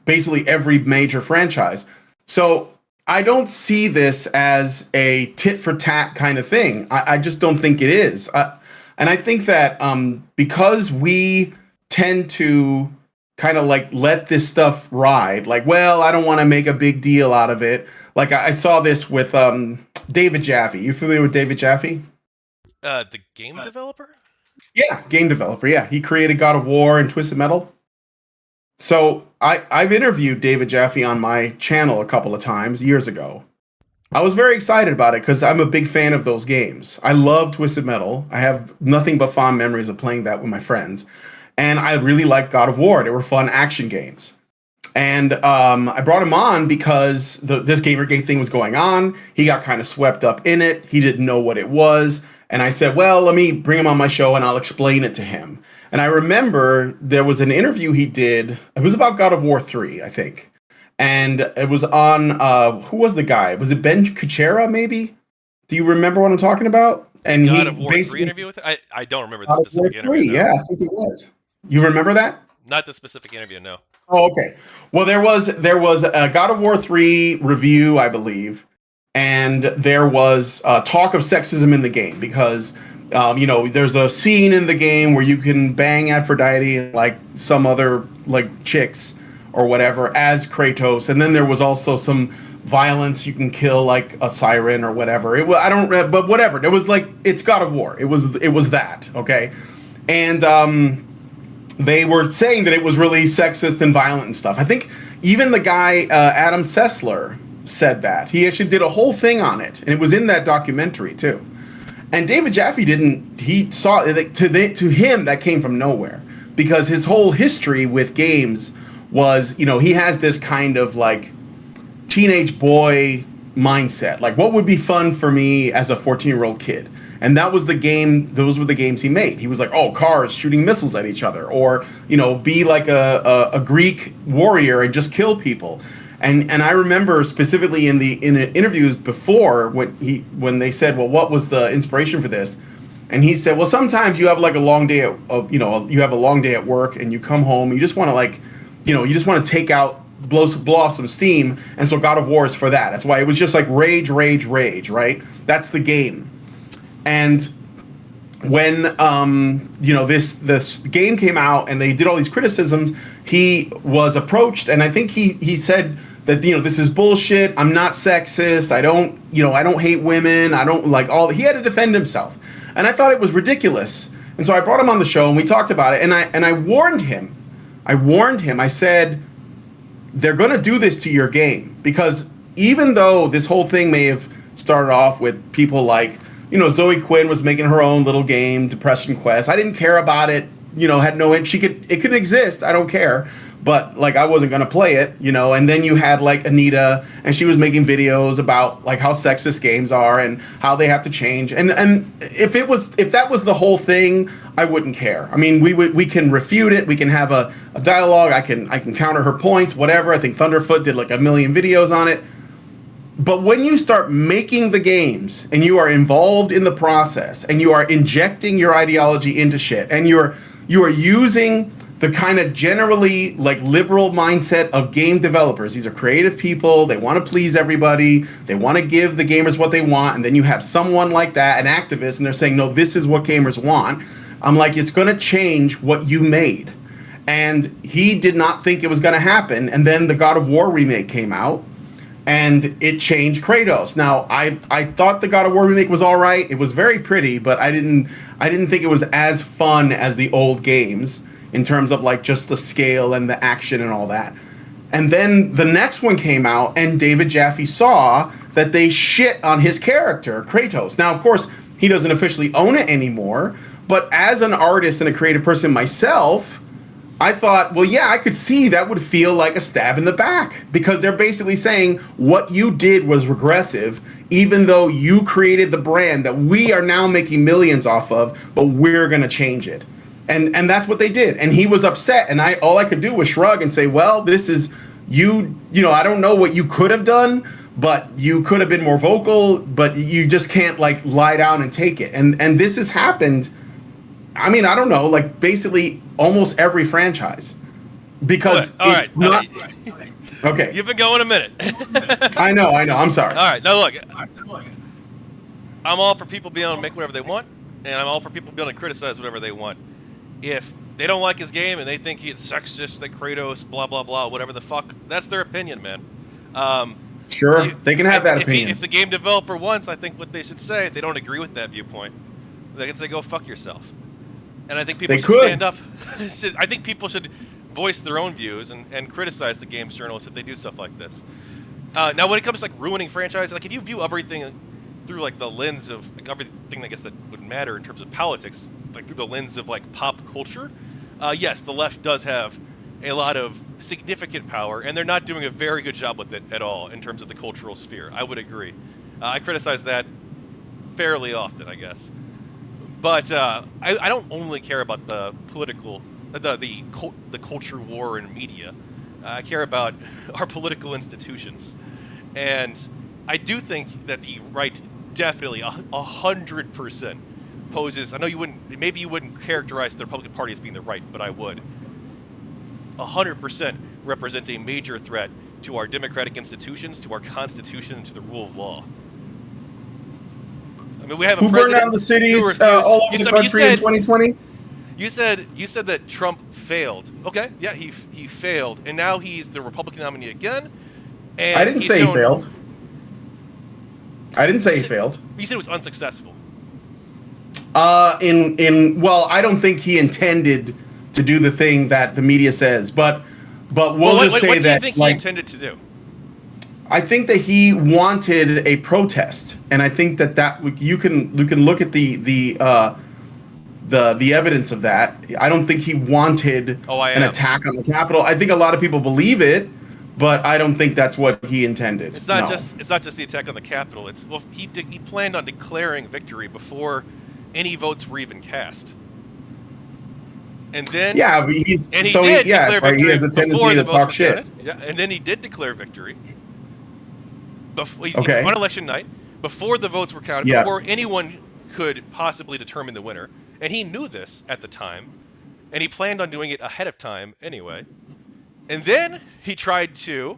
Speaker 1: basically every major franchise. So I don't see this as a tit for tat kind of thing. I just don't think it is. And I think that because we tend to kind of like let this stuff ride, like, well, I don't want to make a big deal out of it. Like I saw this with David Jaffe. You familiar with David Jaffe?
Speaker 2: The game developer?
Speaker 1: Yeah, game developer. Yeah, he created God of War and Twisted Metal. So I've interviewed David Jaffe on my channel a couple of times years ago. I was very excited about it because I'm a big fan of those games. I love Twisted Metal. I have nothing but fond memories of playing that with my friends. And I really liked God of War. They were fun action games. And I brought him on because this GamerGate thing was going on. He got kind of swept up in it. He didn't know what it was. And I said, well, let me bring him on my show and I'll explain it to him. And I remember there was an interview he did. It was about God of War 3, I think. And it was on, who was the guy? Was it Ben Kuchera, maybe? Do you remember what I'm talking about? And
Speaker 2: God
Speaker 1: he
Speaker 2: of War 3 interview with it? I don't remember the
Speaker 1: God of War
Speaker 2: specific interview.
Speaker 1: 3,
Speaker 2: No.
Speaker 1: yeah, I think it was. You remember that?
Speaker 2: Not the specific interview, no.
Speaker 1: Oh, okay. Well, there was a God of War 3 review, I believe, and there was talk of sexism in the game because there's a scene in the game where you can bang Aphrodite and like some other like chicks or whatever as Kratos, and then there was also some violence. You can kill like a siren or whatever. It was, I don't, but whatever. There was like it's God of War. It was that okay, and they were saying that it was really sexist and violent and stuff. I think even the guy Adam Sessler said that. He actually did a whole thing on it, and it was in that documentary too. And David Jaffe didn't. He saw it to him that came from nowhere because his whole history with games was, he has this kind of like teenage boy mindset. Like, what would be fun for me as a 14-year-old kid? And that was the game. Those were the games he made. He was like, oh, cars shooting missiles at each other, or be like a Greek warrior and just kill people. And I remember specifically in interviews before when they said, well, what was the inspiration for this? And he said, well, sometimes you have like a long day you have a long day at work and you come home, you just want to you just want to take out, blow off some steam. And so God of War is for that. That's why it was just like rage, right? That's the game. And when this game came out and they did all these criticisms, he was approached, and I think he said that this is bullshit. I'm not sexist. I don't hate women. I don't like all. He had to defend himself, and I thought it was ridiculous. And so I brought him on the show and we talked about it. And I warned him. I said, they're going to do this to your game because even though this whole thing may have started off with people like Zoe Quinn was making her own little game, Depression Quest. I didn't care about it. Had no. It could exist. I don't care. But like I wasn't gonna play it. And then you had like Anita, and she was making videos about like how sexist games are and how they have to change. And if that was the whole thing, I wouldn't care. I mean, we can refute it. We can have a dialogue. I can counter her points. Whatever. I think Thunderfoot did like 1 million videos on it. But when you start making the games and you are involved in the process and you are injecting your ideology into shit and you are using the kind of generally like liberal mindset of game developers. These are creative people. They want to please everybody. They want to give the gamers what they want. And then you have someone like that, an activist, and they're saying, no, this is what gamers want. I'm like, it's going to change what you made. And he did not think it was going to happen. And then the God of War remake came out. And it changed Kratos. Now, I thought the God of War remake was all right. It was very pretty, but I didn't think it was as fun as the old games in terms of like just the scale and the action and all that. And then the next one came out, and David Jaffe saw that they shit on his character, Kratos. Now, of course, he doesn't officially own it anymore, but as an artist and a creative person myself, I thought, well, yeah, I could see that would feel like a stab in the back because they're basically saying what you did was regressive, even though you created the brand that we are now making millions off of, but we're going to change it. And that's what they did. And he was upset. And all I could do was shrug and say, well, this is I don't know what you could have done, but you could have been more vocal, but you just can't like lie down and take it. And this has happened. I mean, I don't know, like basically almost every franchise, because it's not. Okay,
Speaker 2: you've been going a minute.
Speaker 1: I know. I'm sorry.
Speaker 2: All right, now look, I'm all for people being able to make whatever they want, and I'm all for people being able to criticize whatever they want. If they don't like his game and they think he's sexist, like Kratos, blah blah blah, whatever the fuck, that's their opinion, man.
Speaker 1: Sure, they can have that opinion.
Speaker 2: If the game developer wants, I think what they should say, if they don't agree with that viewpoint, they can say, go fuck yourself. And I think people
Speaker 1: They
Speaker 2: should
Speaker 1: could.
Speaker 2: stand up. I think people should voice their own views and criticize the games journalists if they do stuff like this. Now, when it comes to like ruining franchises, like if you view everything through like the lens of like everything, I guess that would matter in terms of politics, like through the lens of like pop culture, yes, the left does have a lot of significant power, and they're not doing a very good job with it at all in terms of the cultural sphere. I would agree. I criticize that fairly often, I guess. But I don't only care about the political, the culture war in media. I care about our political institutions, and I do think that the right definitely 100% poses. I know you wouldn't, maybe you wouldn't characterize the Republican Party as being the right, but I would. 100% represents a major threat to our democratic institutions, to our Constitution, and to the rule of law. I mean, we have a
Speaker 1: Who burned down the cities all over the country in 2020?
Speaker 2: You said that Trump failed. Okay, yeah, he failed, and now he's the Republican nominee again. And
Speaker 1: I didn't say he failed. I didn't say he failed.
Speaker 2: You said it was unsuccessful.
Speaker 1: Well, I don't think he intended to do the thing that the media says, but we'll just say that. What
Speaker 2: do you think he intended to do?
Speaker 1: I think that he wanted a protest, and I think that you can look at the evidence of that. I don't think he wanted an attack on the Capitol. I think a lot of people believe it, but I don't think that's what he intended.
Speaker 2: It's not just the attack on the Capitol. He planned on declaring victory before any votes were even cast. And then he has a tendency to talk shit. Yeah, and then he did declare victory. On election night, before the votes were counted, before anyone could possibly determine the winner. And he knew this at the time, and he planned on doing it ahead of time anyway. And then he tried to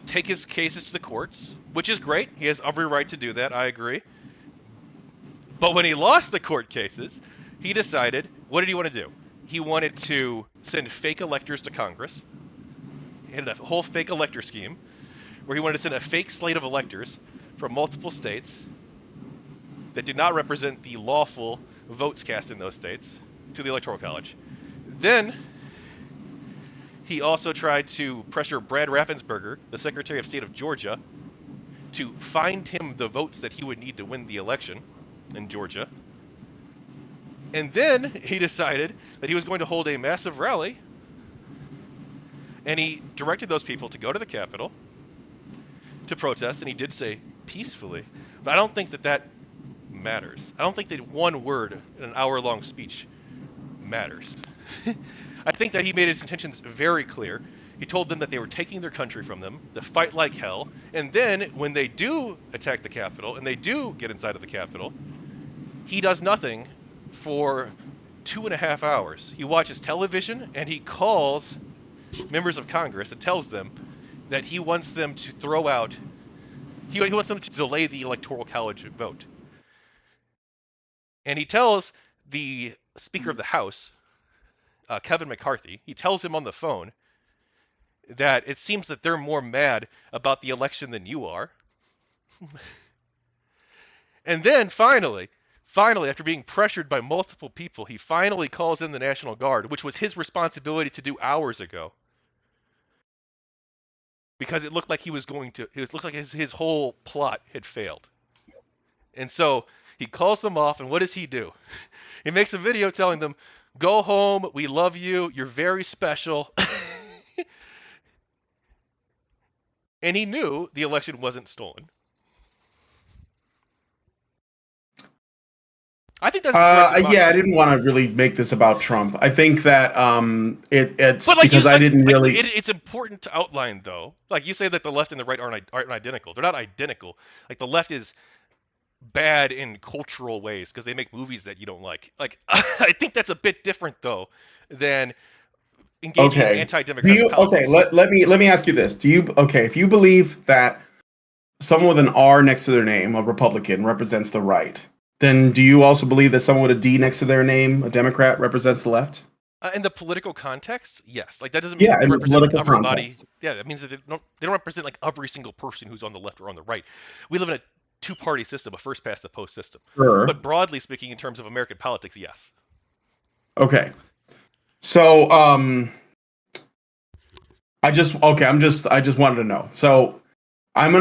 Speaker 2: take his cases to the courts, which is great. He has every right to do that, I agree. But when he lost the court cases, he decided, what did he want to do? He wanted to send fake electors to Congress. He had a whole fake elector scheme where he wanted to send a fake slate of electors from multiple states that did not represent the lawful votes cast in those states to the Electoral College. Then he also tried to pressure Brad Raffensperger, the Secretary of State of Georgia, to find him the votes that he would need to win the election in Georgia. And then he decided that he was going to hold a massive rally, and he directed those people to go to the Capitol to protest, and he did say peacefully. But I don't think that matters. I don't think that one word in an hour-long speech matters. I think that he made his intentions very clear. He told them that they were taking their country from them, to fight like hell, and then when they do attack the Capitol and they do get inside of the Capitol, he does nothing for 2.5 hours. He watches television and he calls members of Congress and tells them that he wants them to throw out, he wants them to delay the Electoral College vote. And he tells the Speaker of the House, Kevin McCarthy, he tells him on the phone that it seems that they're more mad about the election than you are. And then finally, after being pressured by multiple people, he finally calls in the National Guard, which was his responsibility to do hours ago. Because it looked like his whole plot had failed. And so he calls them off, and what does he do? He makes a video telling them, go home, we love you, you're very special. And he knew the election wasn't stolen. I think that's
Speaker 1: I didn't want to really make this about Trump. I think that it's because I didn't really.
Speaker 2: It's important to outline, though. Like you say that the left and the right aren't identical. They're not identical. Like the left is bad in cultural ways because they make movies that you don't like. Like I think that's a bit different though than engaging in anti-democratic politics.
Speaker 1: Let me ask you this. If you believe that someone with an R next to their name, a Republican, represents the right, then do you also believe that someone with a D next to their name, a Democrat, represents the left?
Speaker 2: In the political context, yes. Like that doesn't mean
Speaker 1: Yeah,
Speaker 2: that they
Speaker 1: in the
Speaker 2: represent like
Speaker 1: political
Speaker 2: everybody.
Speaker 1: context.
Speaker 2: Yeah, that means that they don't represent like every single person who's on the left or on the right. We live in a two-party system, a first past the post system.
Speaker 1: Sure.
Speaker 2: But broadly speaking, in terms of American politics, yes.
Speaker 1: Okay. So, I just wanted to know. So, I'm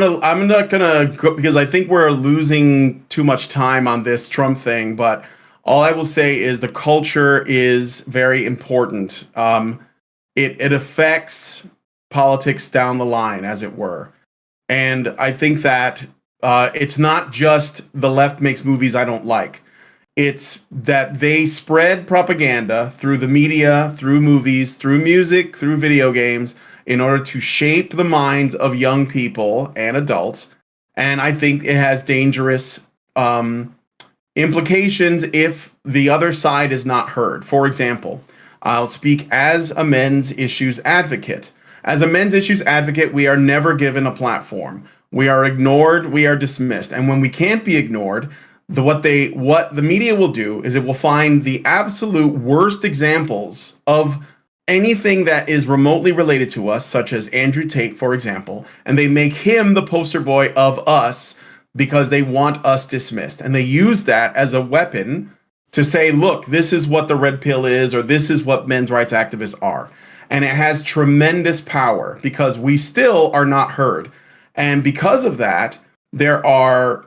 Speaker 1: not gonna go because I think we're losing too much time on this Trump thing. But all I will say is the culture is very important. It affects politics down the line, as it were. And I think that it's not just the left makes movies I don't like. It's that they spread propaganda through the media, through movies, through music, through video games in order to shape the minds of young people and adults. And I think it has dangerous implications if the other side is not heard. For example, I'll speak as a men's issues advocate. As a men's issues advocate, we are never given a platform. We are ignored, we are dismissed. And when we can't be ignored, what the media will do is it will find the absolute worst examples of anything that is remotely related to us, such as Andrew Tate, for example, and they make him the poster boy of us because they want us dismissed. And they use that as a weapon to say, look, this is what the red pill is, or this is what men's rights activists are. And it has tremendous power because we still are not heard. And because of that, there are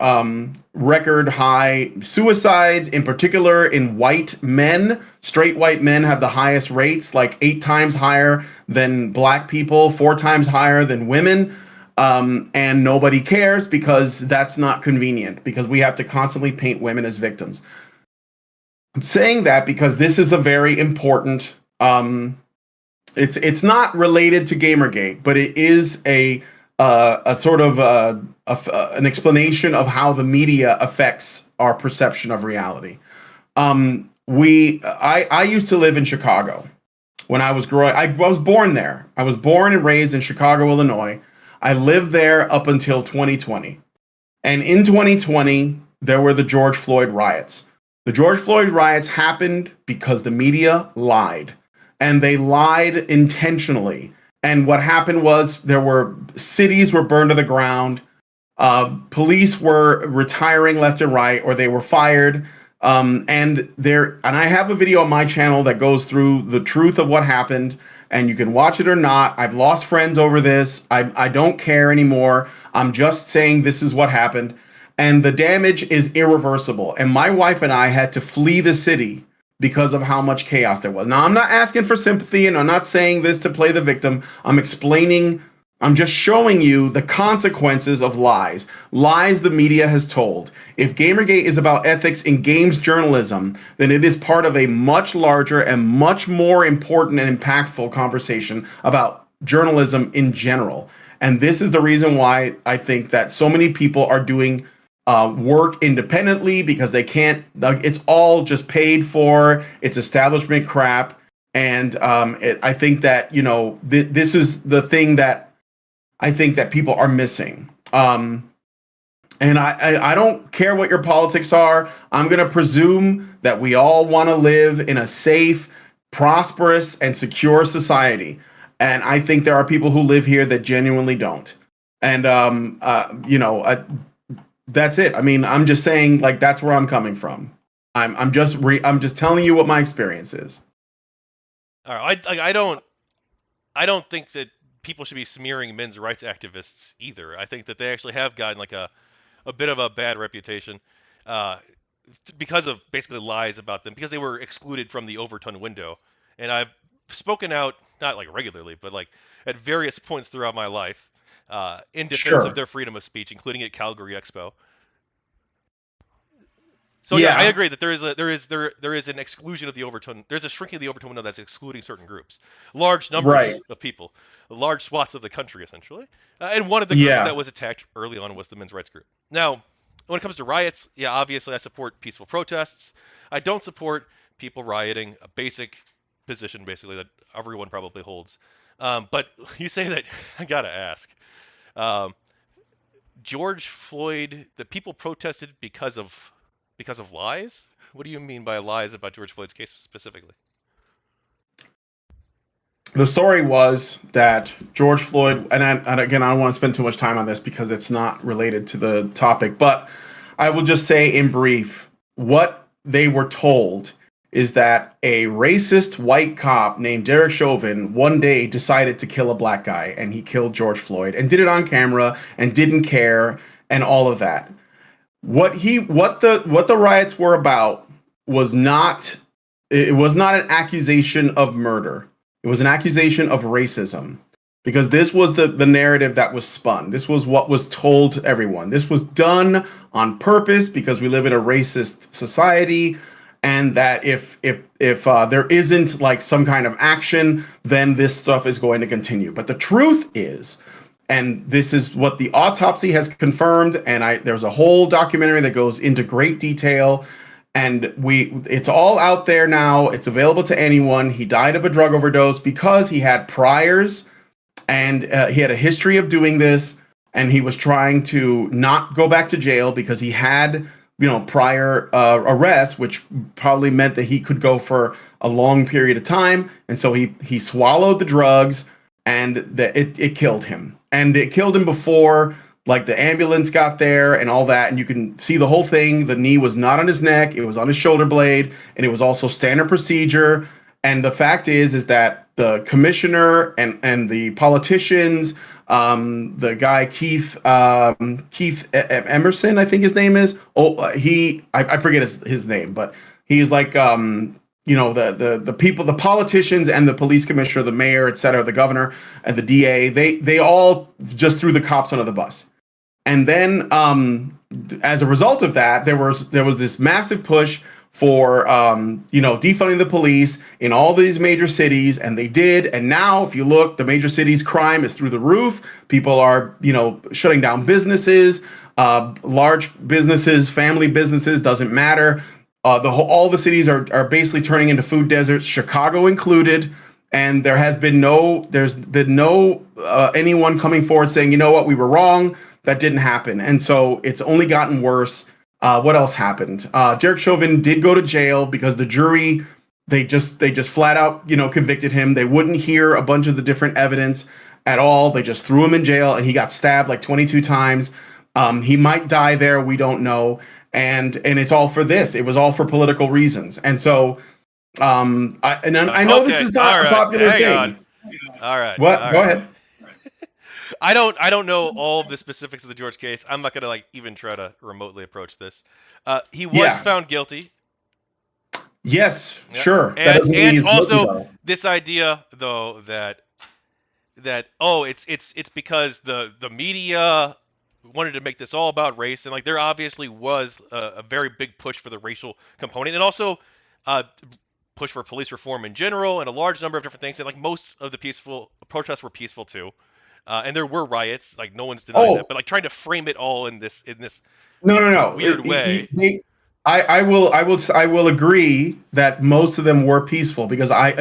Speaker 1: record high suicides, in particular in white men. Straight white men have the highest rates, like 8 times higher than black people, 4 times higher than women. And nobody cares because that's not convenient, because we have to constantly paint women as victims. I'm saying that because this is a very important. It's not related to GamerGate, but it is a sort of an explanation of how the media affects our perception of reality. I used to live in Chicago when I was growing. I was born there. I was born and raised in Chicago, Illinois. I lived there up until 2020. And in 2020, there were the George Floyd riots. The George Floyd riots happened because the media lied. And they lied intentionally. And what happened was cities were burned to the ground. Police were retiring left and right, or they were fired. And I have a video on my channel that goes through the truth of what happened, and you can watch it or not. I've lost friends over this. I don't care anymore. I'm just saying this is what happened, and the damage is irreversible. And my wife and I had to flee the city because of how much chaos there was. Now, I'm not asking for sympathy, and I'm not saying this to play the victim. I'm just showing you the consequences of lies. Lies the media has told. If Gamergate is about ethics in games journalism, then it is part of a much larger and much more important and impactful conversation about journalism in general. And this is the reason why I think that so many people are doing work independently, because they can't, it's all just paid for, it's establishment crap. And I think that, this is the thing that I think that people are missing. And I don't care what your politics are. I'm going to presume that we all want to live in a safe, prosperous, and secure society. And I think there are people who live here that genuinely don't. And, that's it. I mean, I'm just saying, like, that's where I'm coming from. I'm just telling you what my experience is.
Speaker 2: All right, I don't think that people should be smearing men's rights activists either. I think that they actually have gotten like a bit of a bad reputation uh, because of basically lies about them, because they were excluded from the Overton window. And I've spoken out, not like regularly, but like at various points throughout my life, in defense of
Speaker 1: Sure.
Speaker 2: their freedom of speech, including at Calgary Expo. So yeah, I
Speaker 1: Yeah.
Speaker 2: agree that there is an exclusion of the Overton. There's a shrinking of the Overton window that's excluding certain groups, large
Speaker 1: Right.
Speaker 2: numbers of people, large swaths of the country essentially. And one of the groups
Speaker 1: Yeah.
Speaker 2: that was attacked early on was the men's rights group. Now, when it comes to riots, yeah, obviously I support peaceful protests. I don't support people rioting, a basic position basically that everyone probably holds. But you say that, I gotta ask. Um, George Floyd, the people protested because of lies? What do you mean by lies about George Floyd's case specifically?
Speaker 1: the story was that George Floyd, and again, I don't want to spend too much time on this because it's not related to the topic, but I will just say in brief, what they were told is that a racist white cop named Derek Chauvin one day decided to kill a black guy, and he killed George Floyd and did it on camera and didn't care and all of that. What the riots were about was not, it was not an accusation of murder. It was an accusation of racism, because this was the narrative that was spun. This was what was told to everyone. This was done on purpose because we live in a racist society, and that if there isn't like some kind of action, then this stuff is going to continue. But the truth is, and this is what the autopsy has confirmed, and there's a whole documentary that goes into great detail, and it's all out there now. It's available to anyone. He died of a drug overdose because he had priors, and he had a history of doing this, and he was trying to not go back to jail because he had, prior arrests, which probably meant that he could go for a long period of time. And so he swallowed the drugs, and it killed him. And it killed him before, like, the ambulance got there and all that. And you can see the whole thing. The knee was not on his neck. It was on his shoulder blade. And it was also standard procedure. And the fact is that the commissioner and the politicians, the guy Keith Emerson, I think his name is. I forget his name, but he's like the people, the politicians and the police commissioner, the mayor, etc., the governor and the DA. They all just threw the cops under the bus. And then as a result of that, there was this massive push for defunding the police in all these major cities, and they did. And now, if you look, the major cities' crime is through the roof. People are shutting down businesses, large businesses, family businesses, doesn't matter. All the cities are basically turning into food deserts, Chicago included. And there's been no anyone coming forward saying, you know what, we were wrong. That didn't happen. And so it's only gotten worse. What else happened? Derek Chauvin did go to jail because the jury, they just flat out, convicted him. They wouldn't hear a bunch of the different evidence at all. They just threw him in jail, and he got stabbed like 22 times. He might die there. We don't know. And it's all for this. It was all for political reasons. And so I know
Speaker 2: okay,
Speaker 1: this is not a popular thing.
Speaker 2: All right.
Speaker 1: What?
Speaker 2: All
Speaker 1: Go
Speaker 2: right.
Speaker 1: ahead.
Speaker 2: I don't know all of the specifics of the George case. I'm not gonna even try to remotely approach this. He was found guilty.
Speaker 1: Yes,
Speaker 2: Yeah.
Speaker 1: sure.
Speaker 2: And,
Speaker 1: that doesn't mean he's
Speaker 2: also
Speaker 1: guilty, though.
Speaker 2: this idea though that it's because the media wanted to make this all about race, and like there obviously was a very big push for the racial component, and also push for police reform in general, and a large number of different things. And like most of the peaceful protests were peaceful too. And there were riots, like no one's denying that, but like trying to frame it all in this
Speaker 1: No.
Speaker 2: weird way.
Speaker 1: I will agree that most of them were peaceful, because I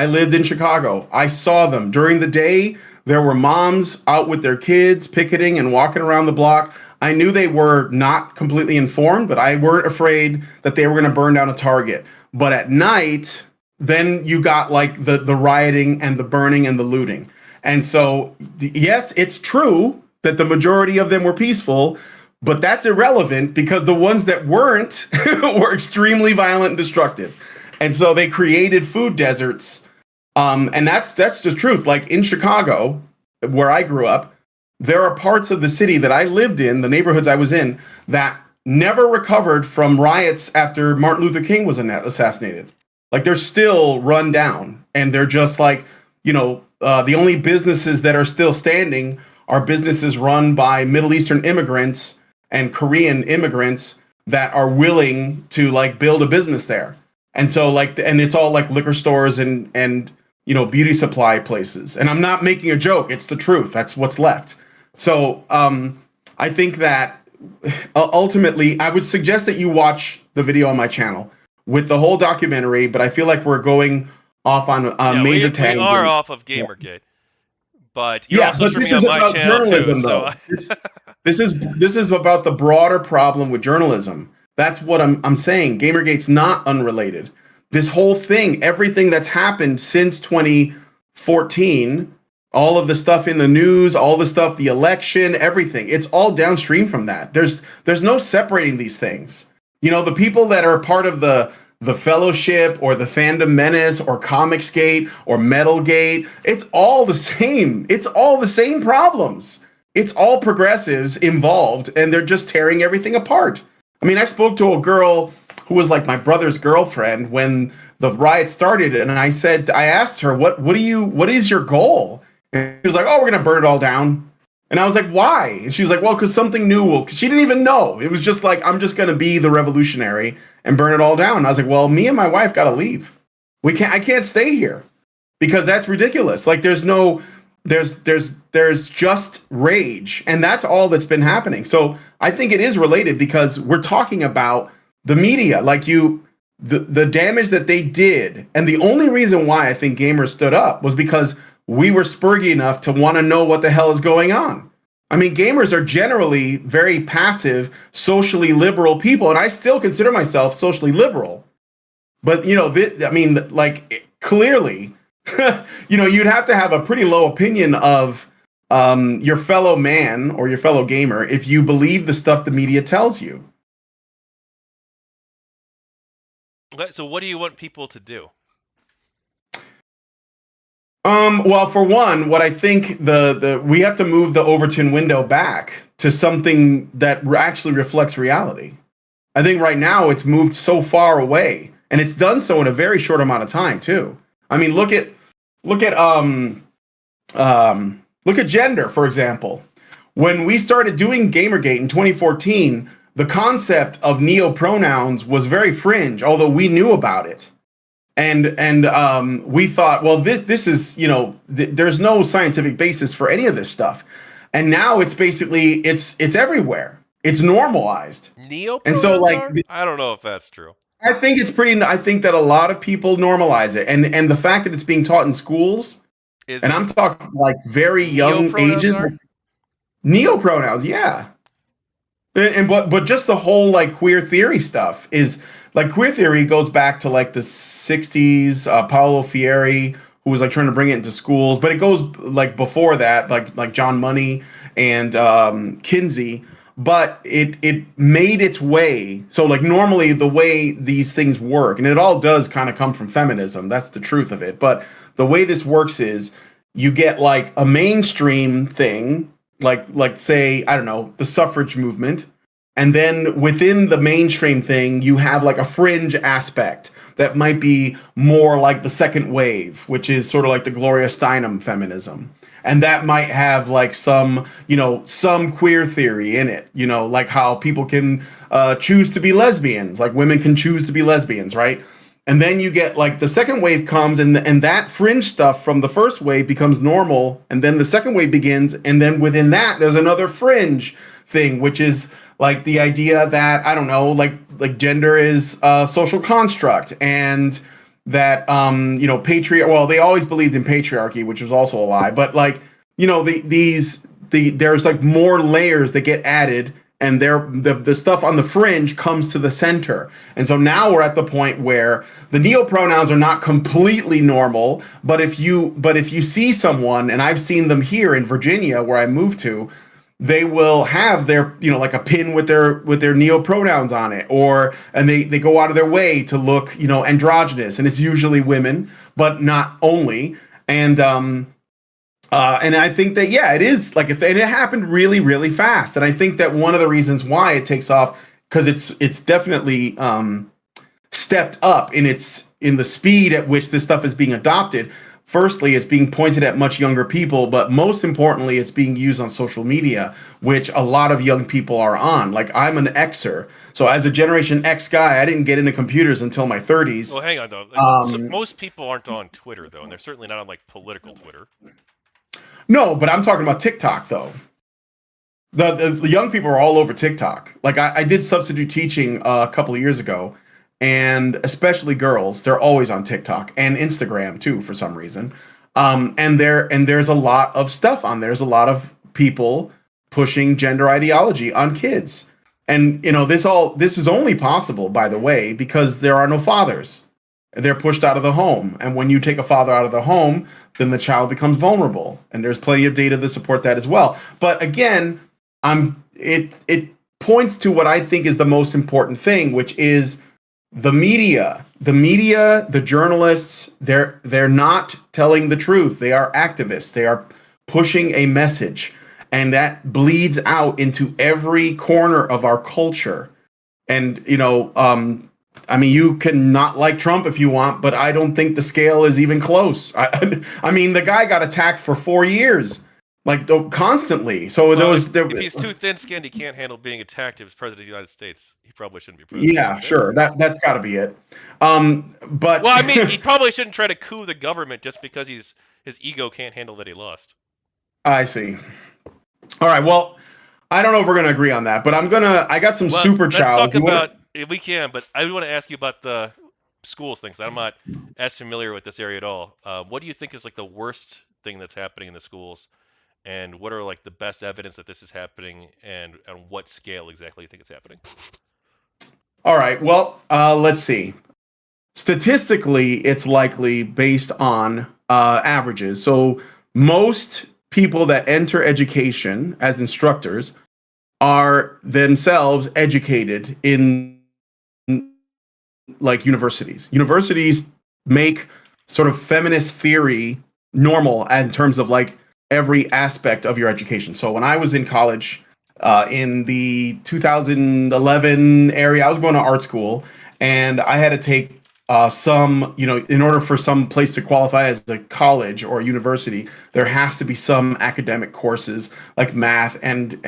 Speaker 1: lived in Chicago. I saw them during the day. There were moms out with their kids picketing and walking around the block. I knew they were not completely informed, but I weren't afraid that they were going to burn down a Target. But at night, then you got like the rioting and the burning and the looting. And so, yes, it's true that the majority of them were peaceful, but that's irrelevant because the ones that weren't were extremely violent and destructive. And so they created food deserts. And that's the truth. Like in Chicago, where I grew up, there are parts of the city that I lived in, the neighborhoods I was in, that never recovered from riots after Martin Luther King was assassinated. Like they're still run down, and they're just like, the only businesses that are still standing are businesses run by Middle Eastern immigrants and Korean immigrants that are willing to like build a business there. And so and it's all like liquor stores and beauty supply places. And I'm not making a joke. It's the truth. That's what's left. So I think that ultimately I would suggest that you watch the video on my channel with the whole documentary, but I feel like we're going off on a major tangent.
Speaker 2: We are off of GamerGate, but you're also streaming on my channel
Speaker 1: journalism,
Speaker 2: too.
Speaker 1: though. This is about the broader problem with journalism. That's what I'm saying. GamerGate's not unrelated, this whole thing, everything that's happened since 2014, all of the stuff in the news, all the stuff, the election, everything, it's all downstream from that. There's no separating these things. You know, the people that are part of the Fellowship or the Fandom Menace or Comicsgate or Metalgate, it's all the same. It's all the same problems. It's all progressives involved, and they're just tearing everything apart. I mean, I spoke to a girl who was like my brother's girlfriend when the riot started, and I asked her, what is your goal? And she was like, oh, we're gonna burn it all down. And I was like, why? And she was like, well, because something new will. Cause she didn't even know. It was just like, I'm just gonna be the revolutionary and burn it all down. And I was like, well, me and my wife gotta leave. I can't stay here because that's ridiculous. Like, there's just rage, and that's all that's been happening. So I think it is related because we're talking about the media, like the damage that they did. And the only reason why I think gamers stood up was because we were spurgy enough to want to know what the hell is going on. I mean, gamers are generally very passive, socially liberal people, and I still consider myself socially liberal. But, you know, I mean, like, clearly, you know, you'd have to have a pretty low opinion of your fellow man or your fellow gamer if you believe the stuff the media tells you.
Speaker 2: So what do you want people to do?
Speaker 1: Well, for one, what I think we have to move the Overton window back to something that actually reflects reality. I think right now it's moved so far away, and it's done so in a very short amount of time too. I mean, look at gender, for example. When we started doing GamerGate in 2014, the concept of neo-pronouns was very fringe, although we knew about it. And we thought, well, this is, you know, there's no scientific basis for any of this stuff. And now it's basically, it's everywhere. It's normalized.
Speaker 2: Neo-pronouns
Speaker 1: and so, like,
Speaker 2: I don't know if that's true.
Speaker 1: I think that a lot of people normalize it. And the fact that it's being taught in schools, and I'm talking like very young ages, like, neo-pronouns, yeah. But just the whole like queer theory stuff is like, queer theory goes back to like the 60s, Paulo Freire, who was like trying to bring it into schools, but it goes like before that, like John Money and Kinsey, but it made its way. So like normally the way these things work, and it all does kind of come from feminism, that's the truth of it, but the way this works is you get like a mainstream thing, like say, I don't know, the suffrage movement. And then within the mainstream thing, you have like a fringe aspect that might be more like the second wave, which is sort of like the Gloria Steinem feminism. And that might have like some queer theory in it, you know, like how people can choose to be lesbians, like women can choose to be lesbians, right? And then you get like the second wave comes, and that fringe stuff from the first wave becomes normal. And then the second wave begins. And then within that, there's another fringe thing, which is like the idea that, I don't know, like gender is a social construct, and that, well, they always believed in patriarchy, which was also a lie. But like, you know, there's like more layers that get added, and the stuff on the fringe comes to the center. And so now we're at the point where the neo-pronouns are not completely normal, but if you see someone, and I've seen them here in Virginia where I moved to, they will have their, you know, like a pin with their neo-pronouns on it, and they go out of their way to look, you know, androgynous, and it's usually women, but not only. And I think that, yeah, it is like, and it happened really, really fast. And I think that one of the reasons why it takes off, because it's definitely stepped up in the speed at which this stuff is being adopted. Firstly, it's being pointed at much younger people, but most importantly, it's being used on social media, which a lot of young people are on. Like, I'm an Xer. So as a Generation X guy, I didn't get into computers until my 30s.
Speaker 2: Well, hang on, though. So most people aren't on Twitter, though, and they're certainly not on, like, political Twitter.
Speaker 1: No, but I'm talking about TikTok, though. The young people are all over TikTok. Like, I did substitute teaching a couple of years ago, and especially girls, they're always on TikTok and Instagram too, for some reason. And there's a lot of stuff on there. There's a lot of people pushing gender ideology on kids. And, you know, this is only possible, by the way, because there are no fathers. they're pushed out of the home. And when you take a father out of the home, then the child becomes vulnerable. And there's plenty of data to support that as well. But again, it points to what I think is the most important thing, which is the media. The media, the journalists, they're not telling the truth. They are activists. They are pushing a message. And that bleeds out into every corner of our culture. And, I mean, you can not like Trump if you want, but I don't think the scale is even close. I mean, the guy got attacked for 4 years, like constantly. So
Speaker 2: if he's too thin-skinned, he can't handle being attacked as president of the United States. He probably shouldn't be president.
Speaker 1: Yeah, sure. That's got to be it. But
Speaker 2: well, I mean, he probably shouldn't try to coup the government just because his ego can't handle that he lost.
Speaker 1: I see. All right. Well, I don't know if we're gonna agree on that, but I got some super chows.
Speaker 2: We can, but I want to ask you about the schools things. I'm not as familiar with this area at all. What do you think is like the worst thing that's happening in the schools, and what are like the best evidence that this is happening, and on what scale exactly you think it's happening?
Speaker 1: All right. Well, let's see. Statistically, it's likely based on averages. So most people that enter education as instructors are themselves educated in like universities. Universities make sort of feminist theory normal in terms of like every aspect of your education. So when I was in college in the 2011 area, I was going to art school, and I had to take some, in order for some place to qualify as a college or a university, there has to be some academic courses like math and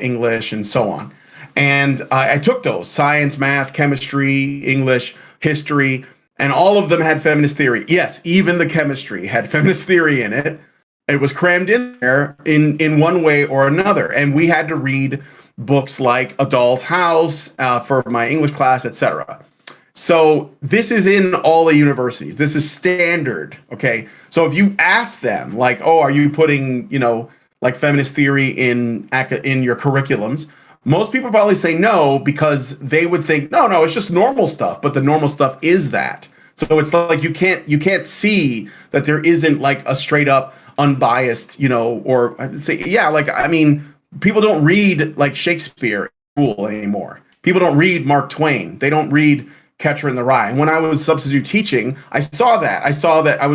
Speaker 1: English and so on. And I took those: science, math, chemistry, English, history, and all of them had feminist theory. Yes, even the chemistry had feminist theory in it. It was crammed in there in one way or another. And we had to read books like A Doll's House for my English class, etc. So this is in all the universities. This is standard, okay? So if you ask them, like, oh, are you putting, like feminist theory in your curriculums? Most people probably say no, because they would think, no, it's just normal stuff. But the normal stuff is that. So it's like you can't see that there isn't like a straight up unbiased, or I'd say, yeah, like, I mean, people don't read like Shakespeare in school anymore. People don't read Mark Twain. They don't read Catcher in the Rye. And when I was substitute teaching, I saw that I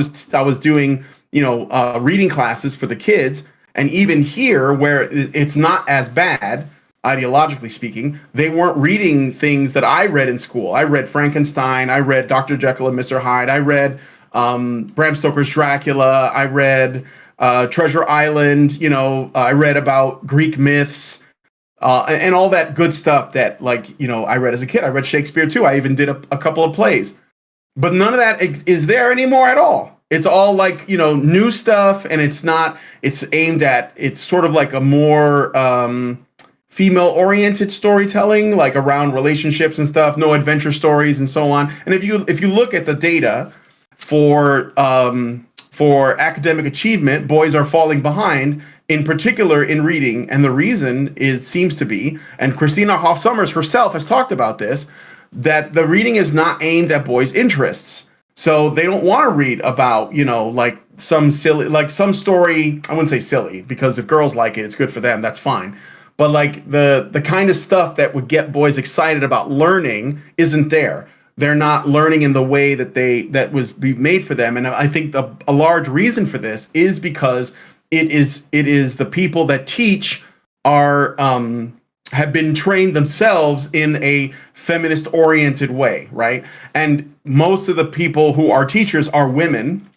Speaker 1: was doing, reading classes for the kids. And even here, where it's not as bad, ideologically speaking, they weren't reading things that I read in school. I read Frankenstein. I read Dr. Jekyll and Mr. Hyde. I read Bram Stoker's Dracula. I read Treasure Island. I read about Greek myths and all that good stuff that, I read as a kid. I read Shakespeare too. I even did a couple of plays. But none of that is there anymore at all. It's all like, new stuff, and it's sort of like a more female-oriented storytelling, like around relationships and stuff, no adventure stories and so on. And if you look at the data for academic achievement, boys are falling behind, in particular in reading. And the reason seems to be, and Christina Hoff Sommers herself has talked about this, that the reading is not aimed at boys' interests. So they don't want to read about, like some silly, like some story. I wouldn't say silly, because if girls like it, it's good for them. That's fine. But like the kind of stuff that would get boys excited about learning isn't there. They're not learning in the way that was made for them. And I think a large reason for this is because it is the people that teach have been trained themselves in a feminist oriented way, right? And most of the people who are teachers are women.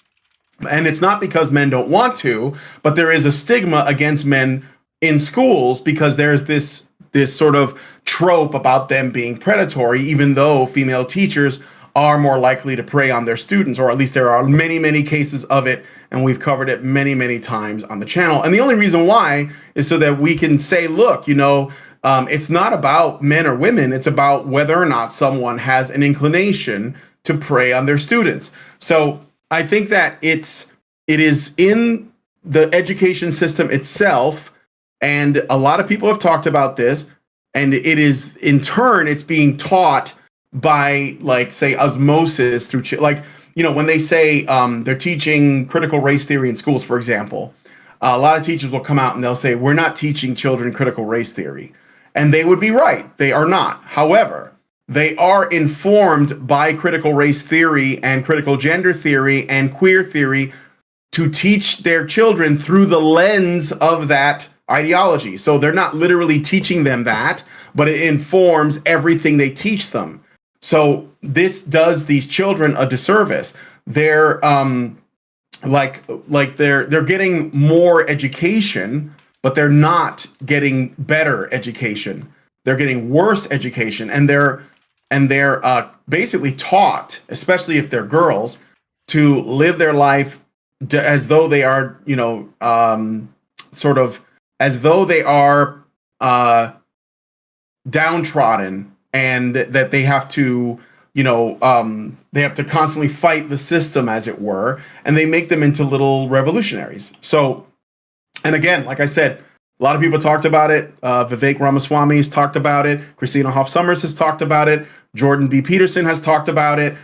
Speaker 1: And it's not because men don't want to, but there is a stigma against men in schools because there's this sort of trope about them being predatory, even though female teachers are more likely to prey on their students, or at least there are many, many cases of it, and we've covered it many, many times on the channel. And the only reason why is so that we can say, look, it's not about men or women, it's about whether or not someone has an inclination to prey on their students. So I think that it is in the education system itself. And a lot of people have talked about this, and it is, in turn, it's being taught by, like, say, osmosis through like, when they say they're teaching critical race theory in schools, for example, a lot of teachers will come out and they'll say, we're not teaching children critical race theory. And they would be right. They are not. However, they are informed by critical race theory and critical gender theory and queer theory to teach their children through the lens of that ideology. So they're not literally teaching them that, but it informs everything they teach them. So this does these children a disservice. They're they're getting more education, but they're not getting better education. They're getting worse education, and they're basically taught, especially if they're girls, to live their life as though they are, sort of as though they are downtrodden, and that they have to, they have to constantly fight the system, as it were, and they make them into little revolutionaries. So, and again, like I said, a lot of people talked about it. Vivek Ramaswamy has talked about it. Christina Hoff Sommers has talked about it. Jordan B. Peterson has talked about it.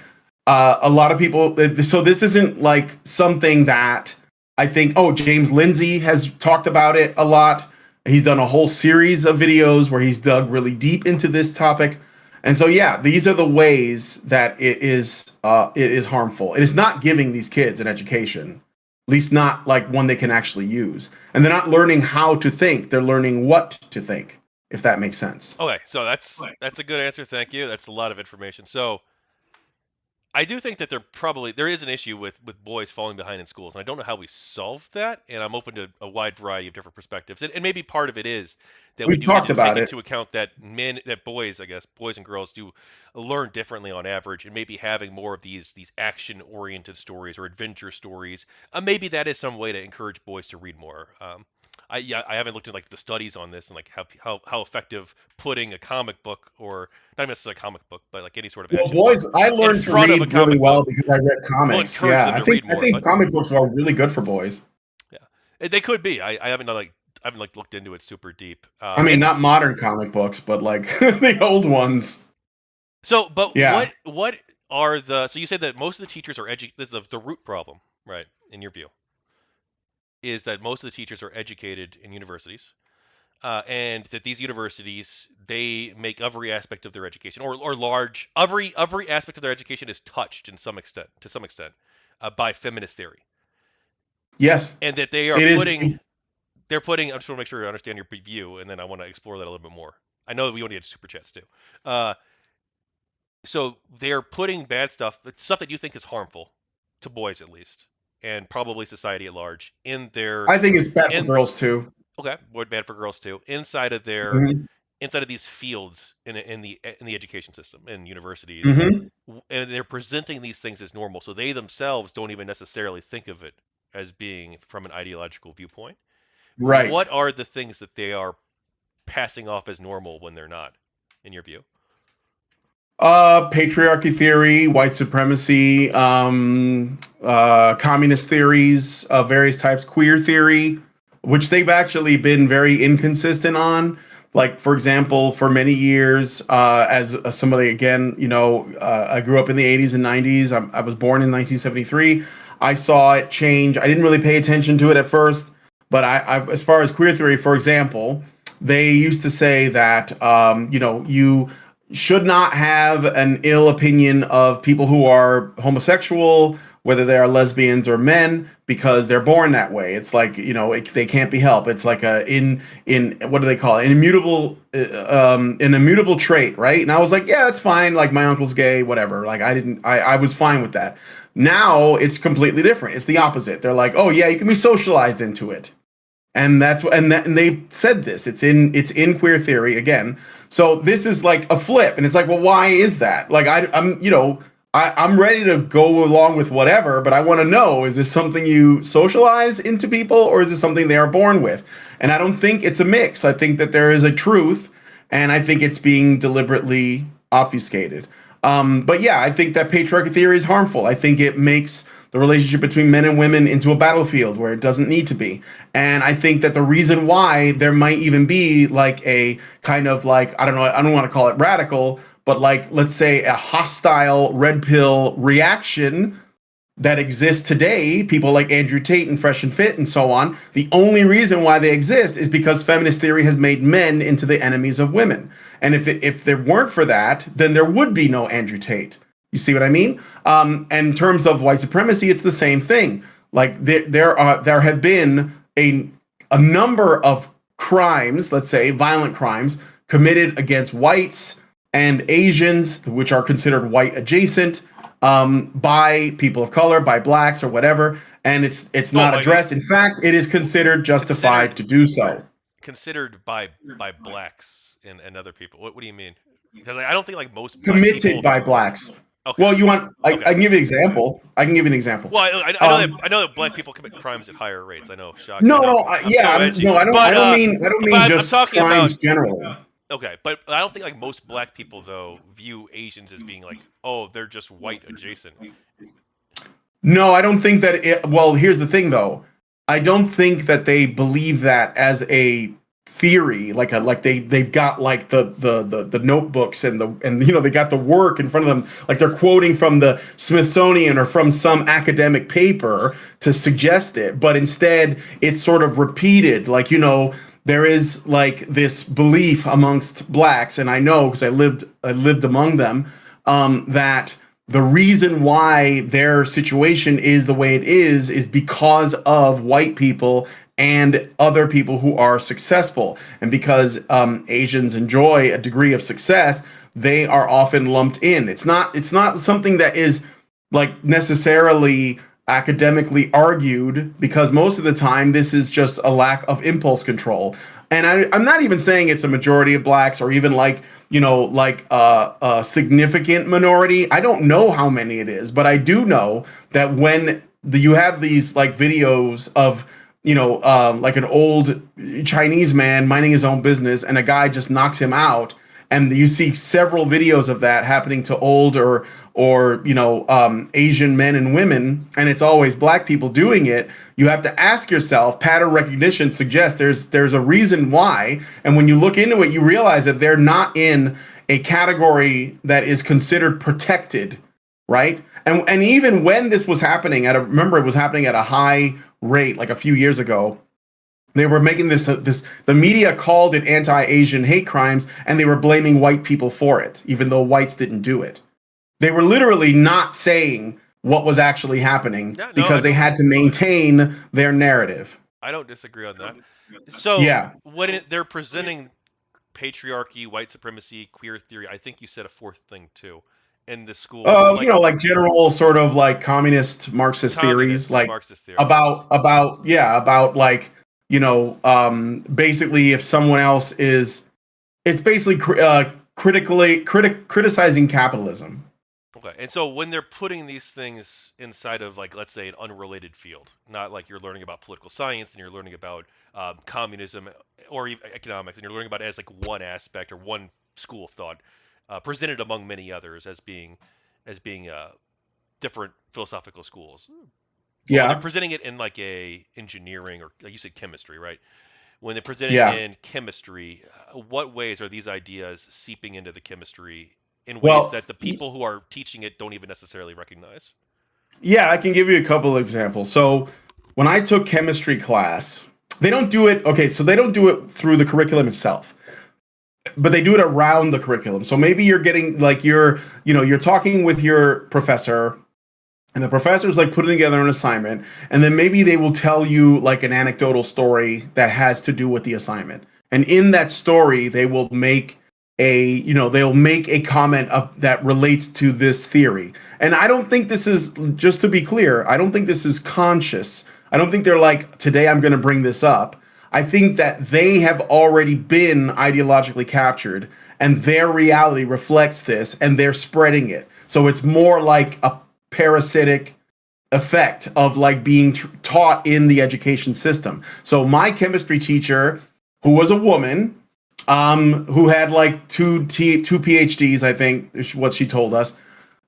Speaker 1: A lot of people. So this isn't like something that I think. Oh, James Lindsay has talked about it a lot. He's done a whole series of videos where he's dug really deep into this topic. And so, yeah, these are the ways that it is harmful. It is not giving these kids an education, at least not like one they can actually use. And they're not learning how to think. They're learning what to think, if that makes sense.
Speaker 2: Okay, so that's a good answer. Thank you. That's a lot of information. So I do think that there is an issue with boys falling behind in schools, and I don't know how we solve that. And I'm open to a wide variety of different perspectives. And maybe part of it is that we do need to take into account that boys and girls do learn differently on average, and maybe having more of these action-oriented stories or adventure stories. Maybe that is some way to encourage boys to read more. I haven't looked at like the studies on this and like how effective putting a comic book, or not necessarily a comic book, but like any sort of action
Speaker 1: boys, I learned to read really well because I read comics. Yeah, I think comic books are really good for boys.
Speaker 2: Yeah, they could be. I haven't looked into it super deep.
Speaker 1: I mean, not modern comic books, but like the old ones.
Speaker 2: So, but yeah. What are so you say that most of the teachers are this is the root problem, right? In your view, is that most of the teachers are educated in universities, and that these universities, they make every aspect of their education, or every aspect of their education is touched to some extent, by feminist theory.
Speaker 1: Yes,
Speaker 2: and that they are they're putting. I just want to make sure I understand your view, and then I want to explore that a little bit more. I know that we only had super chats too. So they're putting bad stuff that you think is harmful to boys, at least, and probably society at large, in their.
Speaker 1: I think it's bad for girls too.
Speaker 2: Okay, bad for girls too. Inside of inside of these fields in the education system, in universities, and they're presenting these things as normal, so they themselves don't even necessarily think of it as being from an ideological viewpoint.
Speaker 1: Right.
Speaker 2: What are the things that they are passing off as normal when they're not, in your view?
Speaker 1: Patriarchy theory, white supremacy, communist theories of various types, queer theory, which they've actually been very inconsistent on. Like, for example, for many years, as somebody, again, I grew up in the 80s and 90s. I was born in 1973. I saw it change. I didn't really pay attention to it at first, but I as far as queer theory, for example, they used to say that, you should not have an ill opinion of people who are homosexual, whether they are lesbians or men, because they're born that way. It's like, they can't be helped. It's like what do they call it? An immutable trait, right? And I was like, yeah, that's fine. Like, my uncle's gay, whatever. Like, I was fine with that. Now it's completely different. It's the opposite. They're like, oh yeah, you can be socialized into it. And they've said this. It's in queer theory again. So this is like a flip, and it's like, well, why is that? Like, I'm ready to go along with whatever, but I want to know, is this something you socialize into people, or is this something they are born with? And I don't think it's a mix. I think that there is a truth, and I think it's being deliberately obfuscated. But yeah, I think that patriarchy theory is harmful. I think it makes the relationship between men and women into a battlefield where it doesn't need to be. And I think that the reason why there might even be like a kind of like, I don't know, I don't want to call it radical, but like, let's say a hostile red pill reaction that exists today, people like Andrew Tate and Fresh and Fit and so on, the only reason why they exist is because feminist theory has made men into the enemies of women. And if there weren't for that, then there would be no Andrew Tate. You see what I mean? And in terms of white supremacy, it's the same thing. Like there have been a number of crimes, let's say violent crimes, committed against whites and Asians, which are considered white adjacent, by people of color, by blacks or whatever, and it's not addressed. In fact, it is considered justified to do so.
Speaker 2: Considered by blacks and other people. What do you mean? Because I don't think like most
Speaker 1: committed
Speaker 2: people...
Speaker 1: by blacks.
Speaker 2: Okay.
Speaker 1: Well, you want? I can give you an example. I can give you an example.
Speaker 2: Well, I know that black people commit crimes at higher rates. I know. Shocking.
Speaker 1: No, I don't mean just crimes generally.
Speaker 2: Okay, but I don't think like most black people though view Asians as being like, oh, they're just white adjacent.
Speaker 1: No, I don't think that. Well, here's the thing though. I don't think that they believe that as a theory, like they've got like the notebooks and they got the work in front of them, like they're quoting from the Smithsonian or from some academic paper to suggest it, but instead it's sort of repeated, like there is like this belief amongst blacks, and I know because I lived among them, that the reason why their situation is the way it is because of white people and other people who are successful. And because Asians enjoy a degree of success, they are often lumped in. It's not something that is like necessarily academically argued, because most of the time this is just a lack of impulse control. And I'm not even saying it's a majority of blacks or even like a significant minority. I don't know how many it is, but I do know that when you have these like videos of like an old Chinese man minding his own business and a guy just knocks him out, and you see several videos of that happening to old or Asian men and women, and it's always black people doing it, you have to ask yourself, pattern recognition suggests there's a reason why. And when you look into it, you realize that they're not in a category that is considered protected, right? And even when this was happening, remember it was happening at a high rate like a few years ago. They were making the media called it anti-Asian hate crimes, and they were blaming white people for it, even though whites didn't do it. They were literally not saying what was actually happening because they had to maintain their narrative.
Speaker 2: I don't disagree on that. So when they're presenting patriarchy, white supremacy, queer theory, I think you said a fourth thing too. In the school,
Speaker 1: like general sort of like communist Marxist theories, like Marxist theory. about like basically if someone else is, it's basically criticizing capitalism.
Speaker 2: Okay, and so when they're putting these things inside of like, let's say, an unrelated field, not like you're learning about political science and you're learning about communism or even economics, and you're learning about it as like one aspect or one school of thought, presented among many others as being different philosophical schools.
Speaker 1: Yeah,
Speaker 2: when they're presenting it in like a engineering or like you said chemistry, right? When they're presenting it in chemistry, what ways are these ideas seeping into the chemistry in ways that the people who are teaching it don't even necessarily recognize?
Speaker 1: Yeah, I can give you a couple of examples. So when I took chemistry class, they don't do it. Okay, so they don't do it through the curriculum itself, but they do it around the curriculum. So maybe you're getting like you're talking with your professor, and the professor's like putting together an assignment, and then maybe they will tell you like an anecdotal story that has to do with the assignment. And in that story, they will make they'll make a comment that relates to this theory. And I don't think this is, just to be clear, I don't think this is conscious. I don't think they're like, today I'm going to bring this up. I think that they have already been ideologically captured, and their reality reflects this, and they're spreading it. So it's more like a parasitic effect of like being taught in the education system. So my chemistry teacher, who was a woman, who had like two PhDs, I think is what she told us.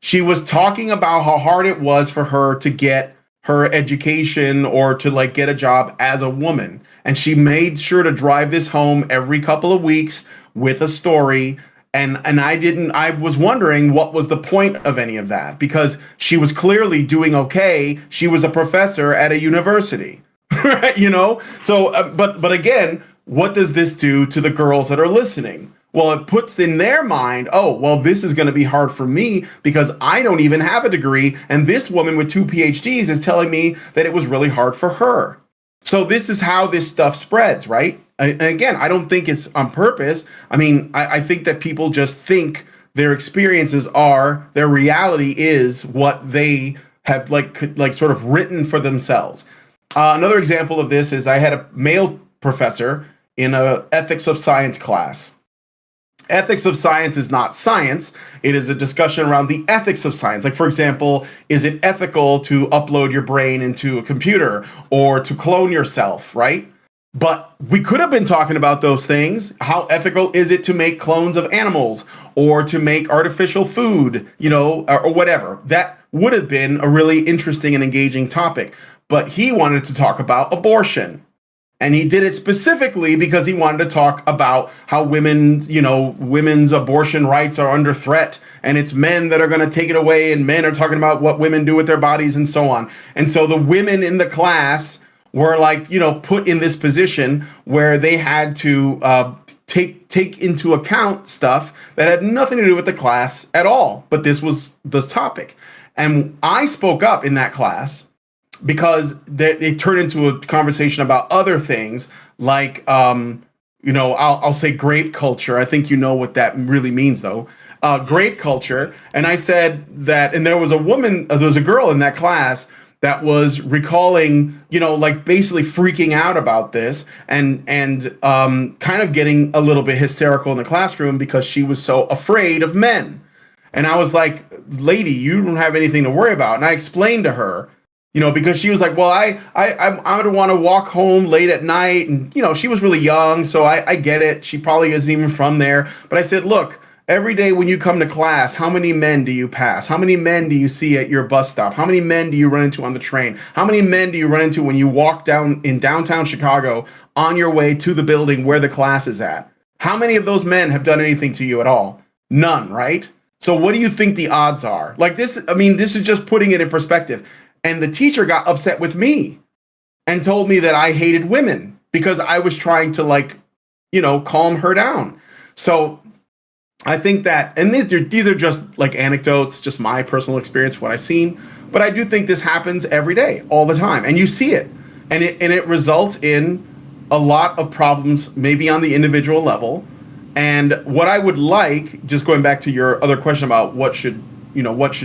Speaker 1: She was talking about how hard it was for her to get her education or to like get a job as a woman. And she made sure to drive this home every couple of weeks with a story. And I was wondering what was the point of any of that, because she was clearly doing okay. She was a professor at a university, right? You know? So, but again, what does this do to the girls that are listening? Well, it puts in their mind, oh, well, this is going to be hard for me because I don't even have a degree. And this woman with 2 PhDs is telling me that it was really hard for her. So this is how this stuff spreads, right? And again, I don't think it's on purpose. I mean, I think that people just think their experiences are, their reality is what they have like sort of written for themselves. Another example of this is I had a male professor in a ethics of science class. Ethics of science is not science. It is a discussion around the ethics of science. Like, for example, is it ethical to upload your brain into a computer or to clone yourself, right? But we could have been talking about those things. How ethical is it to make clones of animals or to make artificial food, you know, or whatever? That would have been a really interesting and engaging topic. But he wanted to talk about abortion. And he did it specifically because he wanted to talk about how women, you know, women's abortion rights are under threat, and it's men that are going to take it away, and men are talking about what women do with their bodies and so on. And so the women in the class were like, you know, put in this position where they had to take into account stuff that had nothing to do with the class at all. But this was the topic. And I spoke up in that class because they turned into a conversation about other things like, you know, I'll say grape culture. I think you know what that really means, though. Grape culture. And I said that, and there was a girl in that class that was recalling, you know, like basically freaking out about this and kind of getting a little bit hysterical in the classroom because she was so afraid of men. And I was like, lady, you don't have anything to worry about. And I explained to her, you know, because she was like, well, I would want to walk home late at night. And, you know, she was really young, so I get it. She probably isn't even from there. But I said, look, every day when you come to class, how many men do you pass? How many men do you see at your bus stop? How many men do you run into on the train? How many men do you run into when you walk down in downtown Chicago on your way to the building where the class is at? How many of those men have done anything to you at all? None, right? So what do you think the odds are? Like this, I mean, this is just putting it in perspective. And the teacher got upset with me and told me that I hated women because I was trying to, like, you know, calm her down. So I think that, and these are just like anecdotes, just my personal experience, what I've seen. But I do think this happens every day, all the time. And you see it. And it results in a lot of problems, maybe on the individual level. And what I would like, just going back to your other question about what should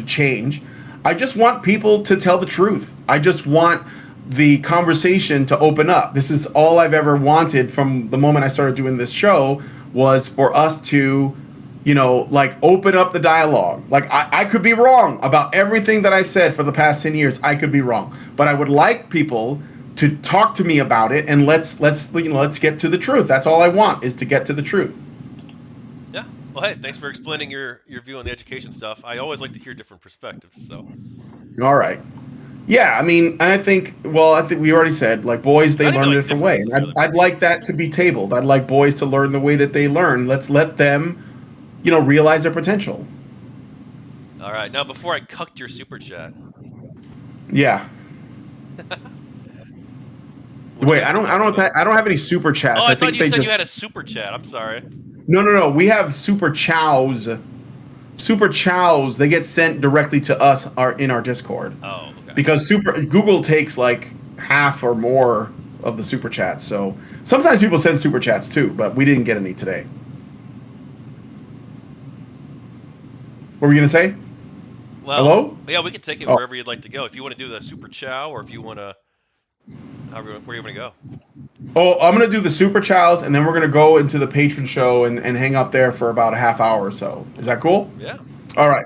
Speaker 1: change, I just want people to tell the truth. I just want the conversation to open up. This is all I've ever wanted from the moment I started doing this show, was for us to, you know, like open up the dialogue. Like I could be wrong about everything that I've said for the past 10 years. I could be wrong, but I would like people to talk to me about it, and let's get to the truth. That's all I want, is to get to the truth.
Speaker 2: Yeah. Well, hey, thanks for explaining your view on the education stuff. I always like to hear different perspectives. So.
Speaker 1: All right. Yeah, I mean, and I think we already said, like, boys, they learn a different way. And I'd like that to be tabled. I'd like boys to learn the way that they learn. Let's let them, you know, realize their potential.
Speaker 2: All right. Now, before I cucked your super chat.
Speaker 1: Yeah. Wait, I don't have any super chats.
Speaker 2: Oh, I thought you said
Speaker 1: you
Speaker 2: had a super chat. I'm sorry.
Speaker 1: No. We have super chows. Super chows. They get sent directly to us in our Discord.
Speaker 2: Oh, okay.
Speaker 1: Because Google takes like half or more of the super chats. So sometimes people send super chats too, but we didn't get any today. What were you gonna say?
Speaker 2: Well,
Speaker 1: hello?
Speaker 2: Yeah, we can take it wherever you'd like to go. If you want to do the super chow, or if you want to, where are you going to go?
Speaker 1: Oh, I'm going to do the super chows, and then we're going to go into the patron show and hang out there for about a half hour or so. Is that cool?
Speaker 2: Yeah.
Speaker 1: All right.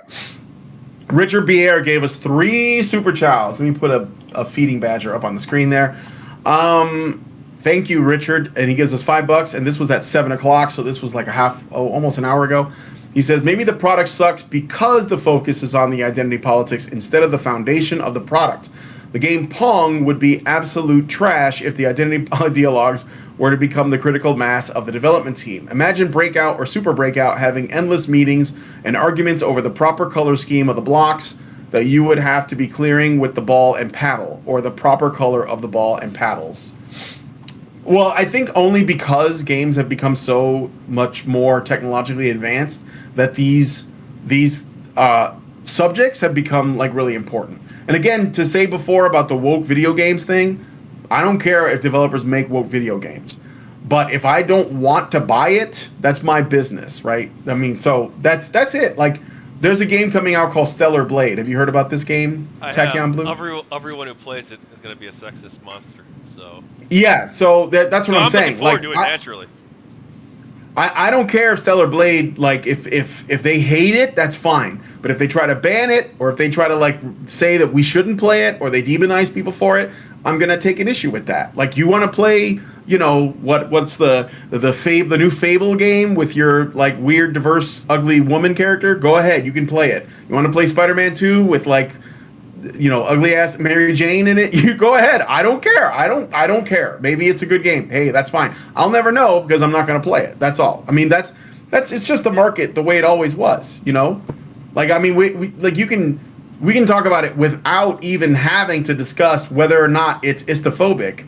Speaker 1: Richard Bier gave us 3 super chows. Let me put a feeding badger up on the screen there. Thank you, Richard. And he gives us $5, and this was at 7 o'clock, so this was like almost an hour ago. He says maybe the product sucks because the focus is on the identity politics instead of the foundation of the product. The game Pong would be absolute trash if the identity dialogues were to become the critical mass of the development team. Imagine Breakout or Super Breakout having endless meetings and arguments over the proper color scheme of the blocks that you would have to be clearing with the ball and paddle, or the proper color of the ball and paddles. Well, I think only because games have become so much more technologically advanced that these subjects have become like really important. And again, to say before about the woke video games thing, I don't care if developers make woke video games, but if I don't want to buy it, that's my business, right? I mean, so that's it. Like, there's a game coming out called Stellar Blade. Have you heard about this game, Tachyon Blue?
Speaker 2: Everyone who plays it is going to be a sexist monster. So
Speaker 1: yeah, so that's what I'm saying.
Speaker 2: Looking forward to it naturally.
Speaker 1: I don't care if Stellar Blade, like, if they hate it, that's fine. But if they try to ban it, or if they try to like say that we shouldn't play it, or they demonize people for it, I'm gonna take an issue with that. Like, you want to play, you know, what's the new Fable game with your like weird, diverse, ugly woman character? Go ahead, you can play it. You want to play Spider-Man 2 with like, you know, ugly ass Mary Jane in it? You go ahead. I don't care. I don't care. Maybe it's a good game. Hey, that's fine. I'll never know because I'm not going to play it. That's all. I mean, that's it's just the market the way it always was, you know? Like, I mean, we like we can talk about it without even having to discuss whether or not it's istophobic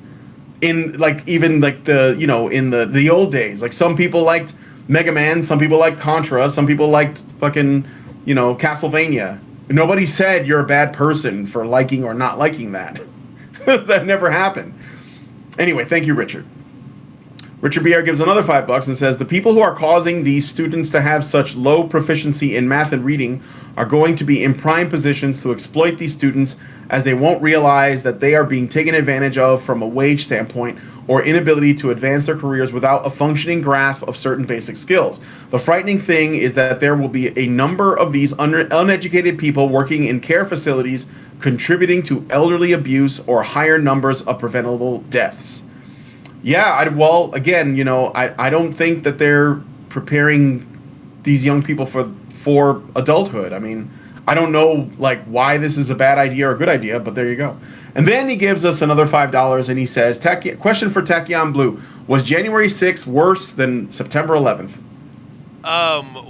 Speaker 1: in like even like the, you know, in the old days. Like, some people liked Mega Man, some people liked Contra, some people liked fucking, you know, Castlevania. Nobody said you're a bad person for liking or not liking that. That never happened. Anyway, thank you, Richard. Richard Bier gives another $5 and says, the people who are causing these students to have such low proficiency in math and reading are going to be in prime positions to exploit these students, as they won't realize that they are being taken advantage of from a wage standpoint or inability to advance their careers without a functioning grasp of certain basic skills. The frightening thing is that there will be a number of these uneducated people working in care facilities contributing to elderly abuse or higher numbers of preventable deaths. Yeah, well, again, you know, I don't think that they're preparing these young people for adulthood. I mean, I don't know like why this is a bad idea or a good idea, but there you go. And then he gives us another $5 and he says, question for Tachyon Blue: was January 6th worse than September 11th?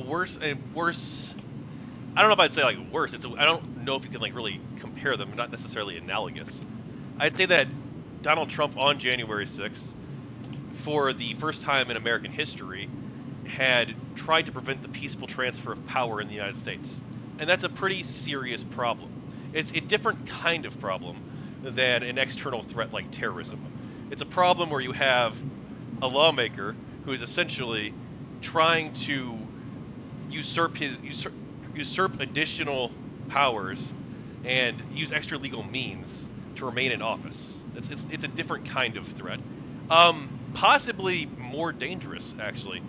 Speaker 2: Worse. I don't know if I'd say like worse. I don't know if you can like really compare them. Not necessarily analogous. I'd say that Donald Trump on January 6th, for the first time in American history, had tried to prevent the peaceful transfer of power in the United States. And that's a pretty serious problem. It's a different kind of problem than an external threat like terrorism. It's a problem where you have a lawmaker who is essentially trying to usurp additional powers and use extra legal means to remain in office. It's a different kind of threat. Possibly more dangerous, actually.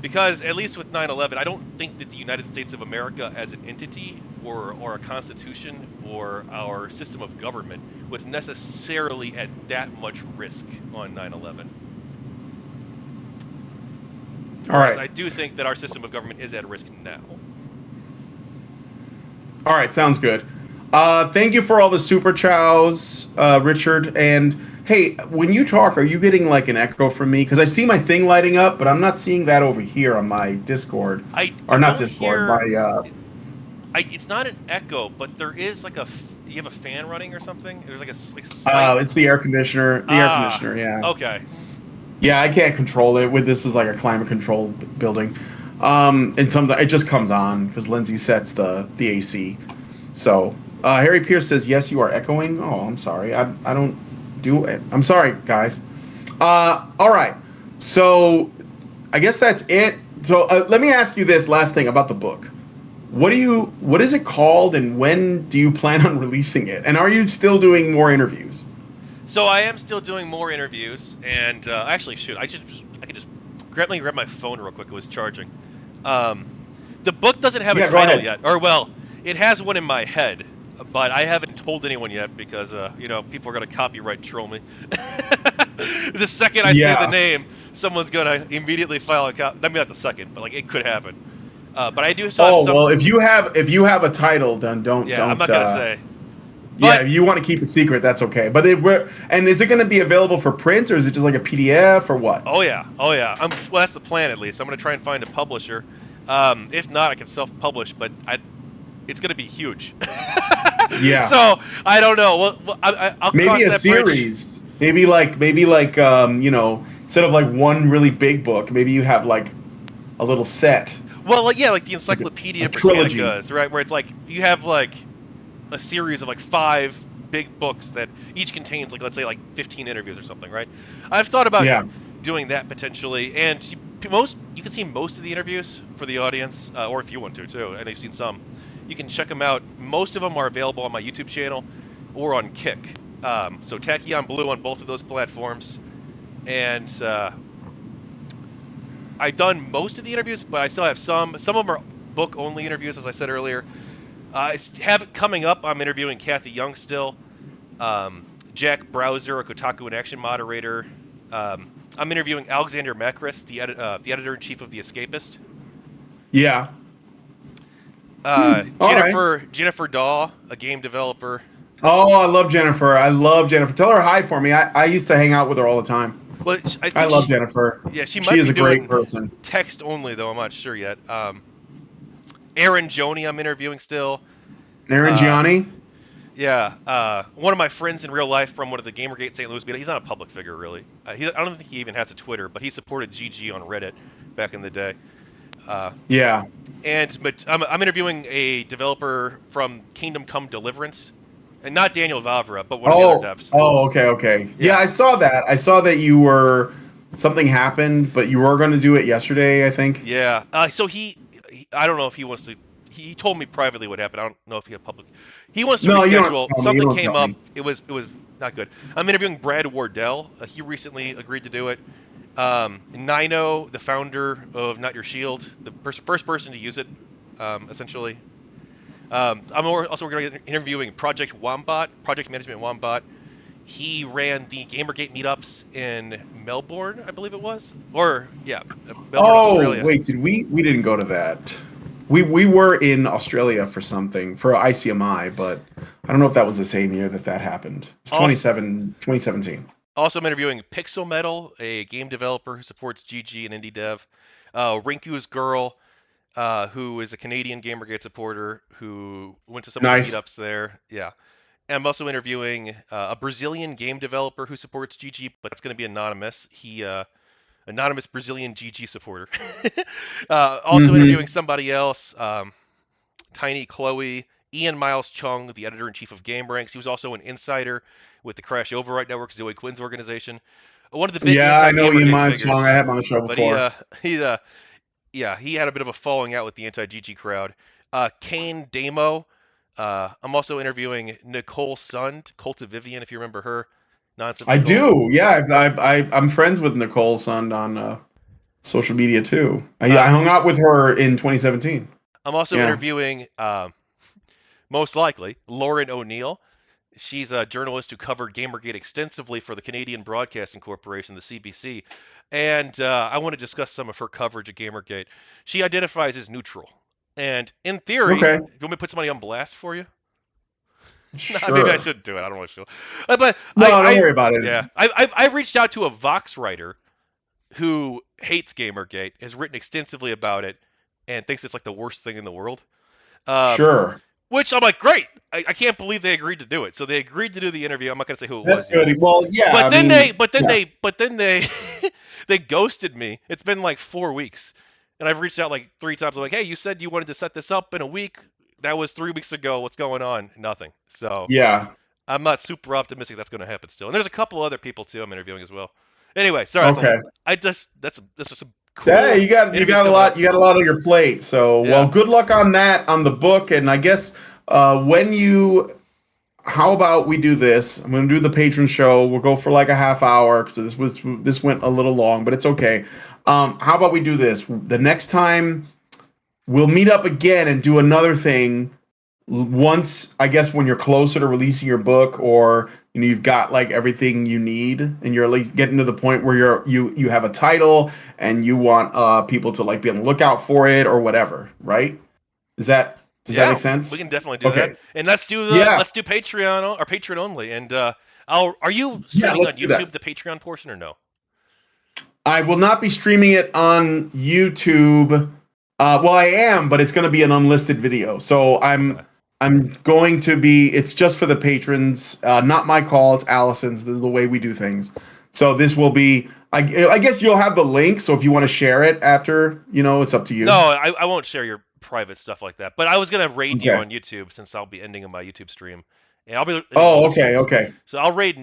Speaker 2: Because, at least with 9/11, I don't think that the United States of America as an entity, or a constitution, or our system of government was necessarily at that much risk on 9/11.
Speaker 1: All right.
Speaker 2: I do think that our system of government is at risk now.
Speaker 1: All right, sounds good. Thank you for all the super chows, Richard. And hey, when you talk, are you getting like an echo from me? Because I see my thing lighting up, but I'm not seeing that over here on my Discord.
Speaker 2: It's not an echo, but there is like you have a fan running or something? There's like a
Speaker 1: Oh, it's the air conditioner. Air conditioner, yeah.
Speaker 2: Okay.
Speaker 1: Yeah, I can't control it. With this is like a climate controlled building. And sometimes it just comes on because Lindsay sets the AC. So Harry Pierce says, yes, you are echoing. Oh, I'm sorry. I don't do it. I'm sorry, guys. All right. So I guess that's it. So let me ask you this last thing about the book. What is it called, and when do you plan on releasing it? And are you still doing more interviews?
Speaker 2: So I am still doing more interviews, and actually, shoot, I could just grab my phone real quick. It was charging. The book doesn't have a title yet, or well, it has one in my head, but I haven't told anyone yet because people are gonna copyright troll me. The second I say the name, someone's gonna immediately file a copy. I mean, not the second, but like it could happen. But I do still have
Speaker 1: Oh
Speaker 2: some.
Speaker 1: well, if you have a title, then don't
Speaker 2: Yeah, I'm
Speaker 1: don't.
Speaker 2: not gonna say.
Speaker 1: Yeah,
Speaker 2: But
Speaker 1: if you want to keep it secret, that's okay. But and is it going to be available for print, or is it just like a PDF, or what?
Speaker 2: oh yeah, oh yeah. Well, that's the plan at least. I'm gonna try and find a publisher. If not, I can self-publish, but it's gonna be huge.
Speaker 1: Yeah,
Speaker 2: So I don't know. I'll
Speaker 1: maybe
Speaker 2: cross
Speaker 1: a
Speaker 2: that bridge.
Speaker 1: series. Maybe like instead of like one really big book, maybe you have like a little set,
Speaker 2: Well, like, yeah, like the
Speaker 1: like a
Speaker 2: Encyclopedia
Speaker 1: trilogy.
Speaker 2: Britannicas, right? Where it's like you have like a series of like 5 big books that each contains like, let's say, like 15 interviews or something, right? I've thought about
Speaker 1: Yeah.
Speaker 2: doing that potentially, and you can see most of the interviews for the audience, or if you want to too, and you've seen some, you can check them out. Most of them are available on my YouTube channel or on Kick. So Tachyon Blue on both of those platforms, and I've done most of the interviews, but I still have some. Some of them are book-only interviews, as I said earlier. I have it coming up. I'm interviewing Kathy Young still, Jack Browser, a Kotaku and Action moderator. I'm interviewing Alexander Macris, the editor-in-chief of The Escapist.
Speaker 1: Yeah. All right.
Speaker 2: Jennifer Daw, a game developer.
Speaker 1: Oh, I love Jennifer. I love Jennifer. Tell her hi for me. I used to hang out with her all the time.
Speaker 2: Well, I
Speaker 1: I
Speaker 2: think
Speaker 1: love Jennifer.
Speaker 2: yeah, she
Speaker 1: She
Speaker 2: might
Speaker 1: is
Speaker 2: be
Speaker 1: a great
Speaker 2: doing
Speaker 1: person.
Speaker 2: text only though. I'm not sure yet. Aaron Joni, I'm interviewing still.
Speaker 1: Aaron Gianni.
Speaker 2: Yeah, one of my friends in real life from one of the GamerGate St. Louis beta. He's not a public figure really. I don't think he even has a Twitter, but he supported GG on Reddit back in the day.
Speaker 1: Yeah.
Speaker 2: But I'm interviewing a developer from Kingdom Come Deliverance, and not Daniel Vavra, but one of the other devs.
Speaker 1: Oh, okay. Yeah,
Speaker 2: Yeah.
Speaker 1: I saw that. I saw that something happened, but you were going to do it yesterday, I think.
Speaker 2: Yeah. So I don't know if he wants to. He told me privately what happened. I don't know if he had public. He wants to
Speaker 1: No, you don't
Speaker 2: reschedule.
Speaker 1: tell me. You
Speaker 2: Something
Speaker 1: don't
Speaker 2: came
Speaker 1: tell
Speaker 2: up.
Speaker 1: me.
Speaker 2: It was not good. I'm interviewing Brad Wardell. He recently agreed to do it. Nino, the founder of Not Your Shield, the first person to use it, essentially. I'm also going to be interviewing Project Management Wombat. He ran the GamerGate meetups in Melbourne, I believe it was, Melbourne,
Speaker 1: Oh,
Speaker 2: Australia.
Speaker 1: wait, we didn't go to that. We were in Australia for something, for ICMI, but I don't know if that was the same year that happened. It's
Speaker 2: Also,
Speaker 1: 2017.
Speaker 2: Also, I'm interviewing Pixel Metal, a game developer who supports GG and indie dev. Rinku's Girl, who is a Canadian GamerGate supporter who went to some of the
Speaker 1: Nice.
Speaker 2: meetups there. Yeah. And I'm also interviewing a Brazilian game developer who supports GG, but that's going to be anonymous. Anonymous Brazilian GG supporter. Also interviewing somebody else, Tiny Chloe, Ian Miles Chung, the editor-in-chief of GameRanks. He was also an insider with the Crash Overwrite Network, Zoe Quinn's organization. One of the big
Speaker 1: Yeah, I know Ian
Speaker 2: anti-GamerGate
Speaker 1: Mine's song. I
Speaker 2: figures.
Speaker 1: had him on the show
Speaker 2: But
Speaker 1: before.
Speaker 2: he had a bit of a falling out with the anti-GG crowd. Kane Damo. I'm also interviewing Nicole Sund, Cult of Vivian, if you remember her. Nonsense
Speaker 1: I
Speaker 2: Nicole.
Speaker 1: do. Yeah, I'm friends with Nicole Sund on social media too. I hung out with her in 2017.
Speaker 2: I'm also
Speaker 1: Yeah.
Speaker 2: interviewing, most likely, Lauren O'Neill. She's a journalist who covered Gamergate extensively for the Canadian Broadcasting Corporation, the CBC, and I want to discuss some of her coverage of Gamergate. She identifies as neutral, and in theory,
Speaker 1: Okay.
Speaker 2: do you want me to put somebody on blast for you? Maybe I
Speaker 1: Sure.
Speaker 2: shouldn't do it. I don't really feel. But
Speaker 1: No, don't worry about it.
Speaker 2: yeah, I reached out to a Vox writer who hates Gamergate, has written extensively about it, and thinks it's like the worst thing in the world.
Speaker 1: Sure.
Speaker 2: Which I'm like, great! I can't believe they agreed to do it. So they agreed to do the interview. I'm not gonna say who it
Speaker 1: That's
Speaker 2: was yet.
Speaker 1: good. Well, yeah.
Speaker 2: But
Speaker 1: I
Speaker 2: then
Speaker 1: mean, yeah.
Speaker 2: they they ghosted me. It's been like 4 weeks, and I've reached out like 3 times. I'm like, hey, you said you wanted to set this up in a week. That was 3 weeks ago. What's going on? Nothing. So
Speaker 1: Yeah.
Speaker 2: I'm not super optimistic that's going to happen still. And there's a couple other people too I'm interviewing as well. Anyway, sorry.
Speaker 1: Okay.
Speaker 2: That's just some
Speaker 1: Yeah,
Speaker 2: cool.
Speaker 1: you got a
Speaker 2: coming
Speaker 1: lot.
Speaker 2: up.
Speaker 1: You got a lot on your plate. So,
Speaker 2: Yeah.
Speaker 1: well, good luck on that on the book. And I guess how about we do this? I'm going to do the patron show. We'll go for like a half hour because this went a little long, but it's okay. How about we do this? The next time we'll meet up again and do another thing once, I guess, when you're closer to releasing your book, or you've got like everything you need, and you're at least getting to the point where you have a title and you want people to like be on the lookout for it or whatever, right? Is that Does that
Speaker 2: Yeah,
Speaker 1: make
Speaker 2: we
Speaker 1: sense?
Speaker 2: can definitely do that.
Speaker 1: Okay.
Speaker 2: And
Speaker 1: Yeah.
Speaker 2: let's do Patreon or Patreon only. And are you
Speaker 1: Yeah,
Speaker 2: streaming on
Speaker 1: let's do
Speaker 2: YouTube
Speaker 1: that.
Speaker 2: the Patreon portion or no?
Speaker 1: I will not be streaming it on YouTube. Well, I am, but it's going to be an unlisted video. So
Speaker 2: Okay.
Speaker 1: I'm going to be. It's just for the patrons. Not my call. It's Allison's. This is the way we do things. So this will be. I guess you'll have the link. So if you want to share it after, it's up to
Speaker 2: No,
Speaker 1: you.
Speaker 2: I won't share your private stuff like that. But I was gonna raid you
Speaker 1: Okay.
Speaker 2: on YouTube since I'll be ending my YouTube stream, and I'll be ending
Speaker 1: Oh,
Speaker 2: both
Speaker 1: okay,
Speaker 2: streams.
Speaker 1: okay.
Speaker 2: So I'll raid